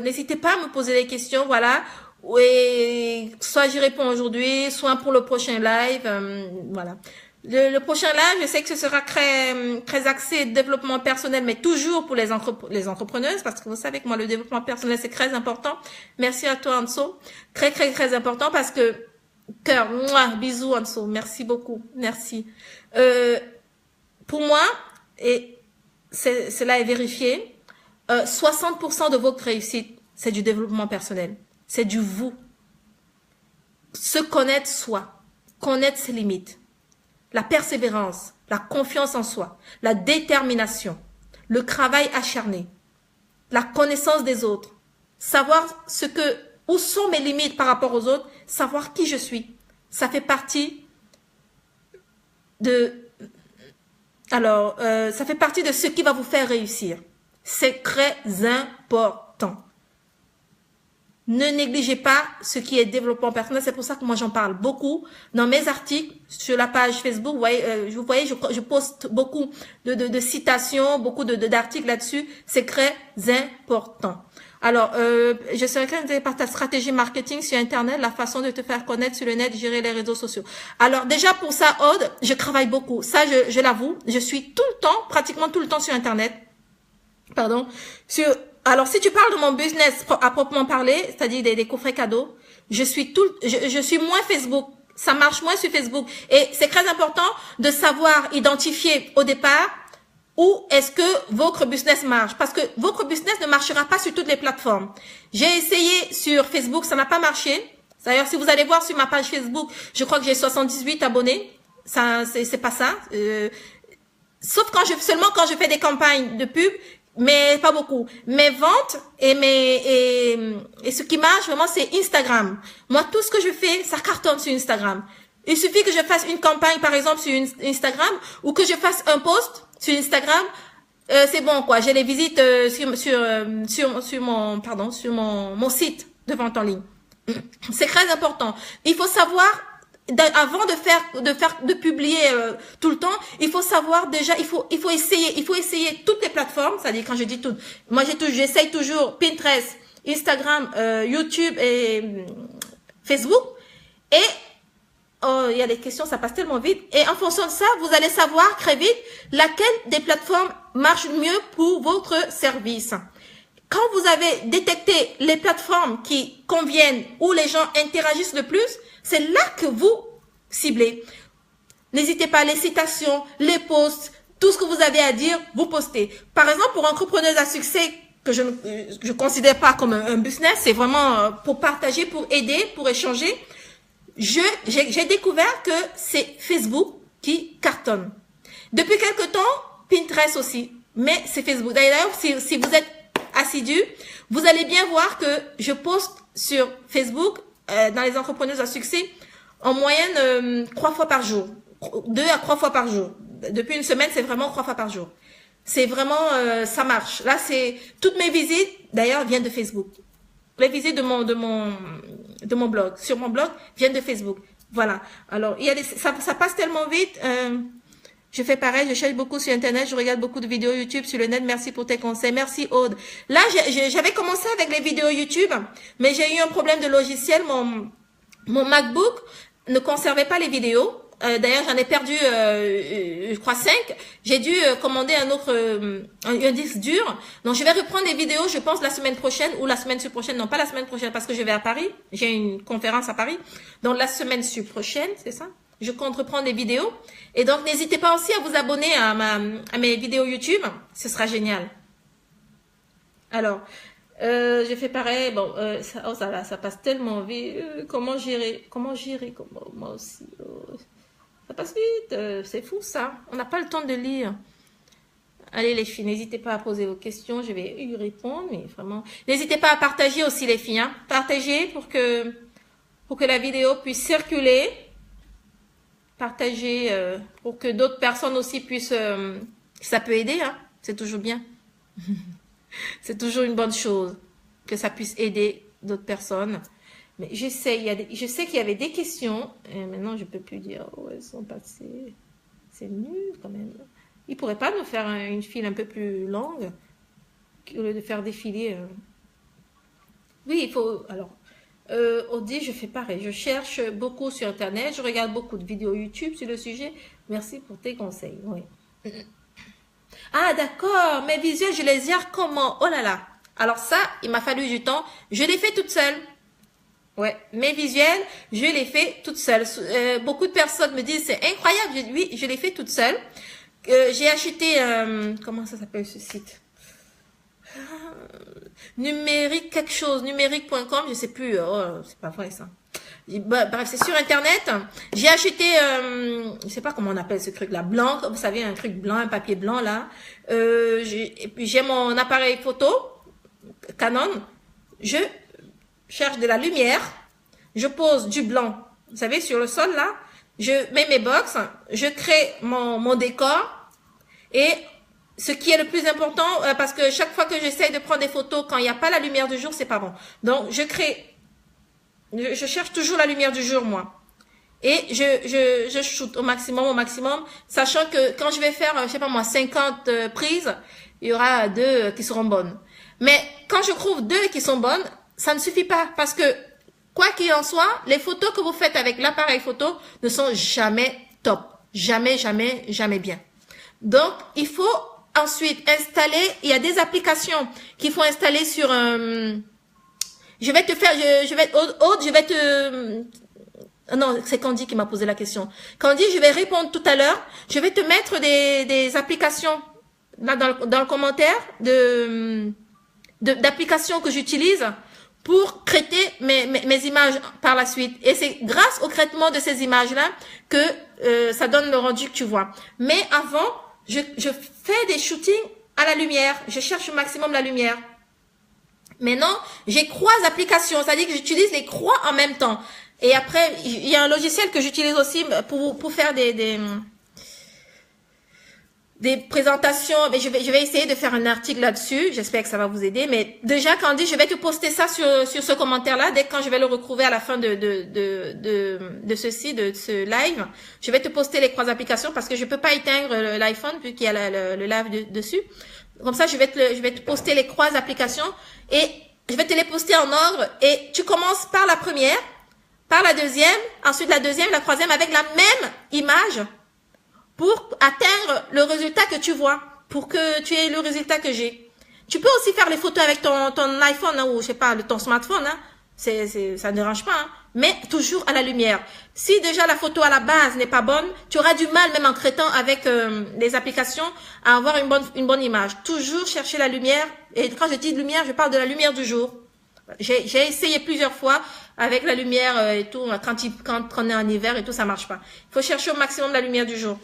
N'hésitez pas à me poser des questions, voilà. Et soit j'y réponds aujourd'hui, soit pour le prochain live, voilà. Le prochain live, je sais que ce sera très axé développement personnel, mais toujours pour les entrepreneuses, parce que vous savez que moi, le développement personnel, c'est très important. Merci à toi, Anso. Très important, parce que, cœur, mouah, bisous, Anso. Merci beaucoup. Merci. Pour moi, et cela est vérifié, 60% de votre réussite, c'est du développement personnel. C'est du vous. Se connaître soi, connaître ses limites, la persévérance, la confiance en soi, la détermination, le travail acharné, la connaissance des autres, savoir où sont mes limites par rapport aux autres, savoir qui je suis. Ça fait partie ça fait partie de ce qui va vous faire réussir. C'est très important. Ne négligez pas ce qui est développement personnel. C'est pour ça que moi, j'en parle beaucoup dans mes articles sur la page Facebook. Vous voyez, je poste beaucoup de citations, beaucoup d'articles là-dessus. C'est très important. Alors, je serais intéressée par ta stratégie marketing sur Internet, la façon de te faire connaître sur le net, gérer les réseaux sociaux. Alors, déjà pour ça, Aude, je travaille beaucoup. Ça, je l'avoue. Je suis tout le temps, pratiquement tout le temps sur Internet. Pardon. Alors, si tu parles de mon business à proprement parler, c'est-à-dire des coffrets cadeaux, je suis moins Facebook. Ça marche moins sur Facebook. Et c'est très important de savoir identifier au départ où est-ce que votre business marche. Parce que votre business ne marchera pas sur toutes les plateformes. J'ai essayé sur Facebook, ça n'a pas marché. D'ailleurs, si vous allez voir sur ma page Facebook, je crois que j'ai 78 abonnés. Ça, c'est pas ça. Sauf seulement quand je fais des campagnes de pub, mais pas beaucoup. Mes ventes et ce qui marche vraiment, c'est Instagram. Moi, tout ce que je fais, ça cartonne sur Instagram. Il suffit que je fasse une campagne, par exemple, sur Instagram, ou que je fasse un post sur Instagram, c'est bon, quoi. J'ai les visites sur mon site de vente en ligne. C'est très important. Il faut savoir, avant de publier tout le temps, il faut savoir déjà, il faut essayer toutes les plateformes, c'est-à-dire quand je dis toutes, moi j'essaye toujours Pinterest, Instagram, YouTube et Facebook. Et il y a des questions, ça passe tellement vite. Et en fonction de ça, vous allez savoir très vite laquelle des plateformes marche mieux pour votre service. Quand vous avez détecté les plateformes qui conviennent, où les gens interagissent le plus, c'est là que vous ciblez. N'hésitez pas, les citations, les posts, tout ce que vous avez à dire, vous postez. Par exemple, pour entrepreneurs à succès, que je ne considère pas comme un business, c'est vraiment pour partager, pour aider, pour échanger. J'ai découvert que c'est Facebook qui cartonne. Depuis quelque temps, Pinterest aussi, mais c'est Facebook. D'ailleurs, si vous êtes assidu, vous allez bien voir que je poste sur Facebook, dans les entrepreneurs à succès, en moyenne 3 fois par jour, 2 à 3 fois par jour. Depuis une semaine, c'est vraiment 3 fois par jour. C'est vraiment, ça marche. Là, c'est toutes mes visites, d'ailleurs, viennent de Facebook. Les visites de mon blog, sur mon blog, viennent de Facebook. Voilà. Alors, ça passe tellement vite. Je fais pareil, je cherche beaucoup sur Internet, je regarde beaucoup de vidéos YouTube sur le net. Merci pour tes conseils. Merci Aude. Là, j'avais commencé avec les vidéos YouTube, mais j'ai eu un problème de logiciel. Mon MacBook ne conservait pas les vidéos. D'ailleurs, j'en ai perdu, je crois 5. J'ai dû commander un disque dur. Donc, je vais reprendre les vidéos, je pense, la semaine prochaine ou la semaine prochaine. Non, pas la semaine prochaine parce que je vais à Paris. J'ai une conférence à Paris. Donc, la semaine prochaine, c'est ça? Je compte reprendre les vidéos. Et donc, n'hésitez pas aussi à vous abonner à mes vidéos YouTube. Ce sera génial. Alors, j'ai fait pareil. Bon, ça passe tellement vite. Comment gérer? Moi aussi. Ça passe vite. C'est fou, ça. On n'a pas le temps de lire. Allez les filles, n'hésitez pas à poser vos questions, je vais y répondre, mais vraiment. N'hésitez pas à partager aussi les filles, hein. Partagez pour que la vidéo puisse circuler. Partagez pour que d'autres personnes aussi puissent... ça peut aider, hein. C'est toujours bien. C'est toujours une bonne chose que ça puisse aider d'autres personnes. Mais je sais qu'il y avait des questions. Et maintenant, je peux plus dire, oh, elles sont passées. C'est nul quand même. Ils ne pourraient pas nous faire une file un peu plus longue au lieu de faire défiler. Oui, il faut... Alors, Audi, je fais pareil. Je cherche beaucoup sur Internet. Je regarde beaucoup de vidéos YouTube sur le sujet. Merci pour tes conseils. Oui. Ah, d'accord. Mes visuels, je les gère comment? Oh là là. Alors ça, il m'a fallu du temps. Je les fais toute seule. Ouais, mes visuels, je les fais toute seule. Beaucoup de personnes me disent, c'est incroyable. Oui, je les fais toute seule. J'ai acheté, comment ça s'appelle ce site? Numérique quelque chose, numérique.com, je sais plus. Oh, c'est pas vrai ça. Bref, c'est sur Internet. J'ai acheté, je sais pas comment on appelle ce truc-là, blanc. Vous savez, un truc blanc, un papier blanc là. Et puis j'ai mon appareil photo Canon. Je cherche de la lumière. Je pose du blanc. Vous savez, sur le sol là. Je mets mes box. Je crée mon décor. Et ce qui est le plus important, parce que chaque fois que j'essaye de prendre des photos, quand il n'y a pas la lumière du jour, c'est pas bon. Donc, je cherche toujours la lumière du jour, moi. Et je shoot au maximum, sachant que quand je vais faire, je sais pas moi, 50 prises, il y aura 2 qui seront bonnes. Mais quand je trouve 2 qui sont bonnes, ça ne suffit pas, parce que, quoi qu'il en soit, les photos que vous faites avec l'appareil photo ne sont jamais top. Jamais bien. Donc, il faut ensuite installer, il y a des applications qu'il faut installer sur un... Non, c'est Candy qui m'a posé la question. Candy, je vais répondre tout à l'heure. Je vais te mettre des applications là dans le commentaire d'applications que j'utilise pour traiter mes images par la suite. Et c'est grâce au traitement de ces images-là que ça donne le rendu que tu vois. Mais avant, je fais des shootings à la lumière. Je cherche au maximum la lumière. Maintenant, j'ai 3 applications. C'est-à-dire que j'utilise les 3 en même temps. Et après, il y a un logiciel que j'utilise aussi pour faire des présentations. Mais je vais essayer de faire un article là-dessus. J'espère que ça va vous aider. Mais déjà, Candy, je vais te poster ça sur ce commentaire-là. Dès que quand je vais le retrouver à la fin de ce live, je vais te poster les 3 applications parce que je peux pas éteindre l'iPhone vu qu'il y a le live dessus. Comme ça, je vais te poster les 3 applications et je vais te les poster en ordre. Et tu commences par la première, par la deuxième, ensuite la deuxième, la troisième avec la même image pour atteindre le résultat que tu vois, pour que tu aies le résultat que j'ai. Tu peux aussi faire les photos avec ton iPhone, hein, ou je sais pas, ton smartphone, hein. Ça ne dérange pas, hein. Mais toujours à la lumière. Si déjà la photo à la base n'est pas bonne, tu auras du mal, même en traitant avec les applications, à avoir une bonne image. Toujours chercher la lumière. Et quand je dis lumière, je parle de la lumière du jour. J'ai essayé plusieurs fois avec la lumière et tout. Quand on est en hiver et tout, ça marche pas. Il faut chercher au maximum la lumière du jour.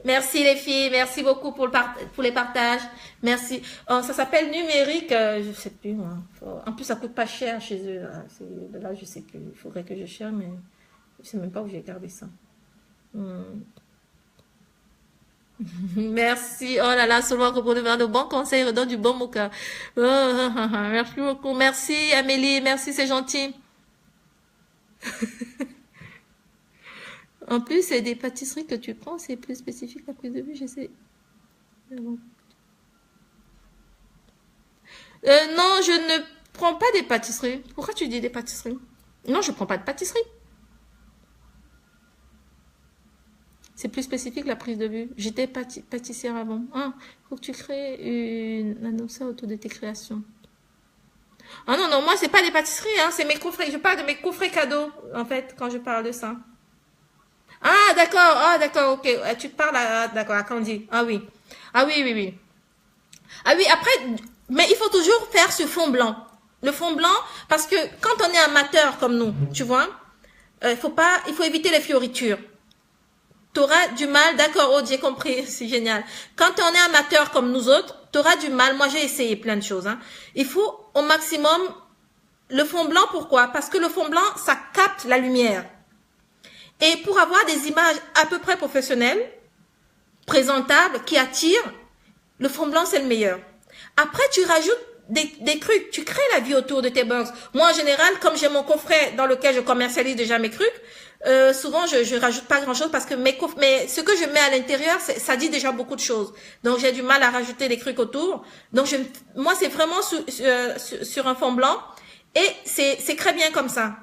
Merci les filles, merci beaucoup pour les partages. Merci. Oh, ça s'appelle numérique, je sais plus moi. En plus ça coûte pas cher chez eux. Là je sais plus. Il faudrait que je cherche, mais je sais même pas où j'ai gardé ça. Merci. Oh là là, seulement que pour nous faire de bons conseils, redonne du bon mocha. Merci beaucoup. Merci Amélie, merci, c'est gentil. En plus, c'est des pâtisseries que tu prends, c'est plus spécifique la prise de vue, j'essaie. Non, je ne prends pas des pâtisseries. Pourquoi tu dis des pâtisseries? Non, je prends pas de pâtisserie. C'est plus spécifique la prise de vue. J'étais pâtissière avant. Ah, faut que tu crées une annonce autour de tes créations. Ah non, moi, c'est pas des pâtisseries, hein, c'est mes coffrets. Je parle de mes coffrets cadeaux, en fait, quand je parle de ça. Ah, d'accord, ok. Tu parles d'accord, à Candy. Ah oui. Ah oui. Ah oui, après, mais il faut toujours faire ce fond blanc. Le fond blanc, parce que quand on est amateur comme nous, tu vois, il faut éviter les fioritures. T'auras du mal, d'accord, Aude, j'ai compris, c'est génial. Quand on est amateur comme nous autres, t'auras du mal. Moi, j'ai essayé plein de choses. Hein. Il faut au maximum le fond blanc. Pourquoi? Parce que le fond blanc, ça capte la lumière. Et pour avoir des images à peu près professionnelles, présentables, qui attirent, le fond blanc, c'est le meilleur. Après, tu rajoutes des trucs, tu crées la vie autour de tes box. Moi, en général, comme j'ai mon coffret dans lequel je commercialise déjà mes trucs, souvent, je rajoute pas grand-chose parce que mais ce que je mets à l'intérieur, ça dit déjà beaucoup de choses. Donc, j'ai du mal à rajouter des trucs autour. Donc, moi, c'est vraiment sur un fond blanc et c'est très bien comme ça.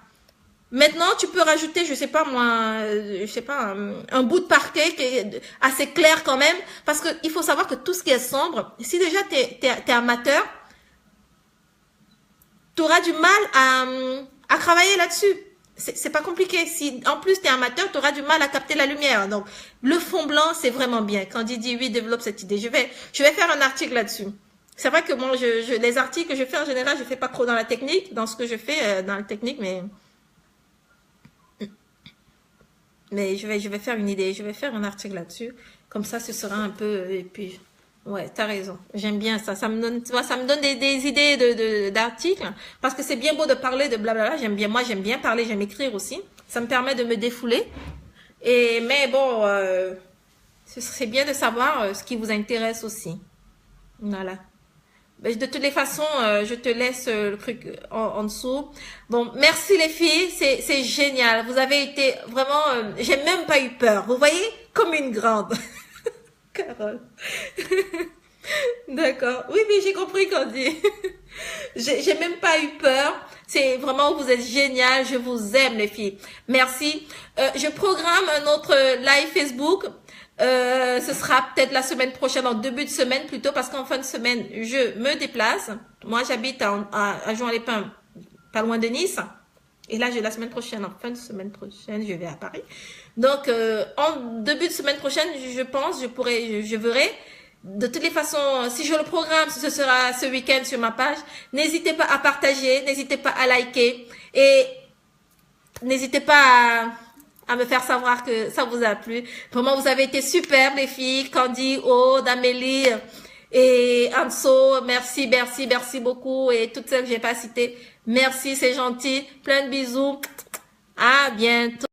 Maintenant, tu peux rajouter, je sais pas moi, je sais pas, un bout de parquet qui est assez clair quand même, parce que il faut savoir que tout ce qui est sombre, si déjà t'es amateur, tu auras du mal à travailler là-dessus. C'est pas compliqué. Si en plus tu es amateur, tu auras du mal à capter la lumière. Donc, le fond blanc, c'est vraiment bien. Quand il dit oui, développe cette idée. Je vais faire un article là-dessus. C'est vrai que moi, les articles que je fais en général, je fais pas trop dans la technique, dans ce que je fais dans la technique, mais je vais faire une idée. Je vais faire un article là-dessus. Comme ça, ce sera un peu, et puis, ouais, t'as raison. J'aime bien ça. Ça me donne, tu vois, ça me donne des idées d'articles. Parce que c'est bien beau de parler de blablabla. J'aime bien, moi, j'aime bien parler, j'aime écrire aussi. Ça me permet de me défouler. Mais bon, c'est bien de savoir ce qui vous intéresse aussi. Voilà. Ben, de toutes les façons, je te laisse le truc en dessous. Bon, merci les filles, c'est génial. Vous avez été vraiment, j'ai même pas eu peur. Vous voyez, comme une grande. Carole. D'accord. Oui, oui, j'ai compris quand dit. J'ai même pas eu peur. C'est vraiment, vous êtes génial. Je vous aime, les filles. Merci. Je programme un autre live Facebook. Ce sera peut-être la semaine prochaine, en début de semaine plutôt, parce qu'en fin de semaine, je me déplace. Moi, j'habite à Juan-les-Pins, pas loin de Nice. Et là, la semaine prochaine, en fin de semaine prochaine, je vais à Paris. Donc, en début de semaine prochaine, je pense, je verrai. De toutes les façons, si je le programme, ce sera ce week-end sur ma page. N'hésitez pas à partager, n'hésitez pas à liker et n'hésitez pas à me faire savoir que ça vous a plu. Vraiment, vous avez été superbes, les filles. Candy, Aude, Amélie et Anso. Merci, merci, merci beaucoup. Et toutes celles que j'ai pas citées. Merci, c'est gentil. Plein de bisous. À bientôt.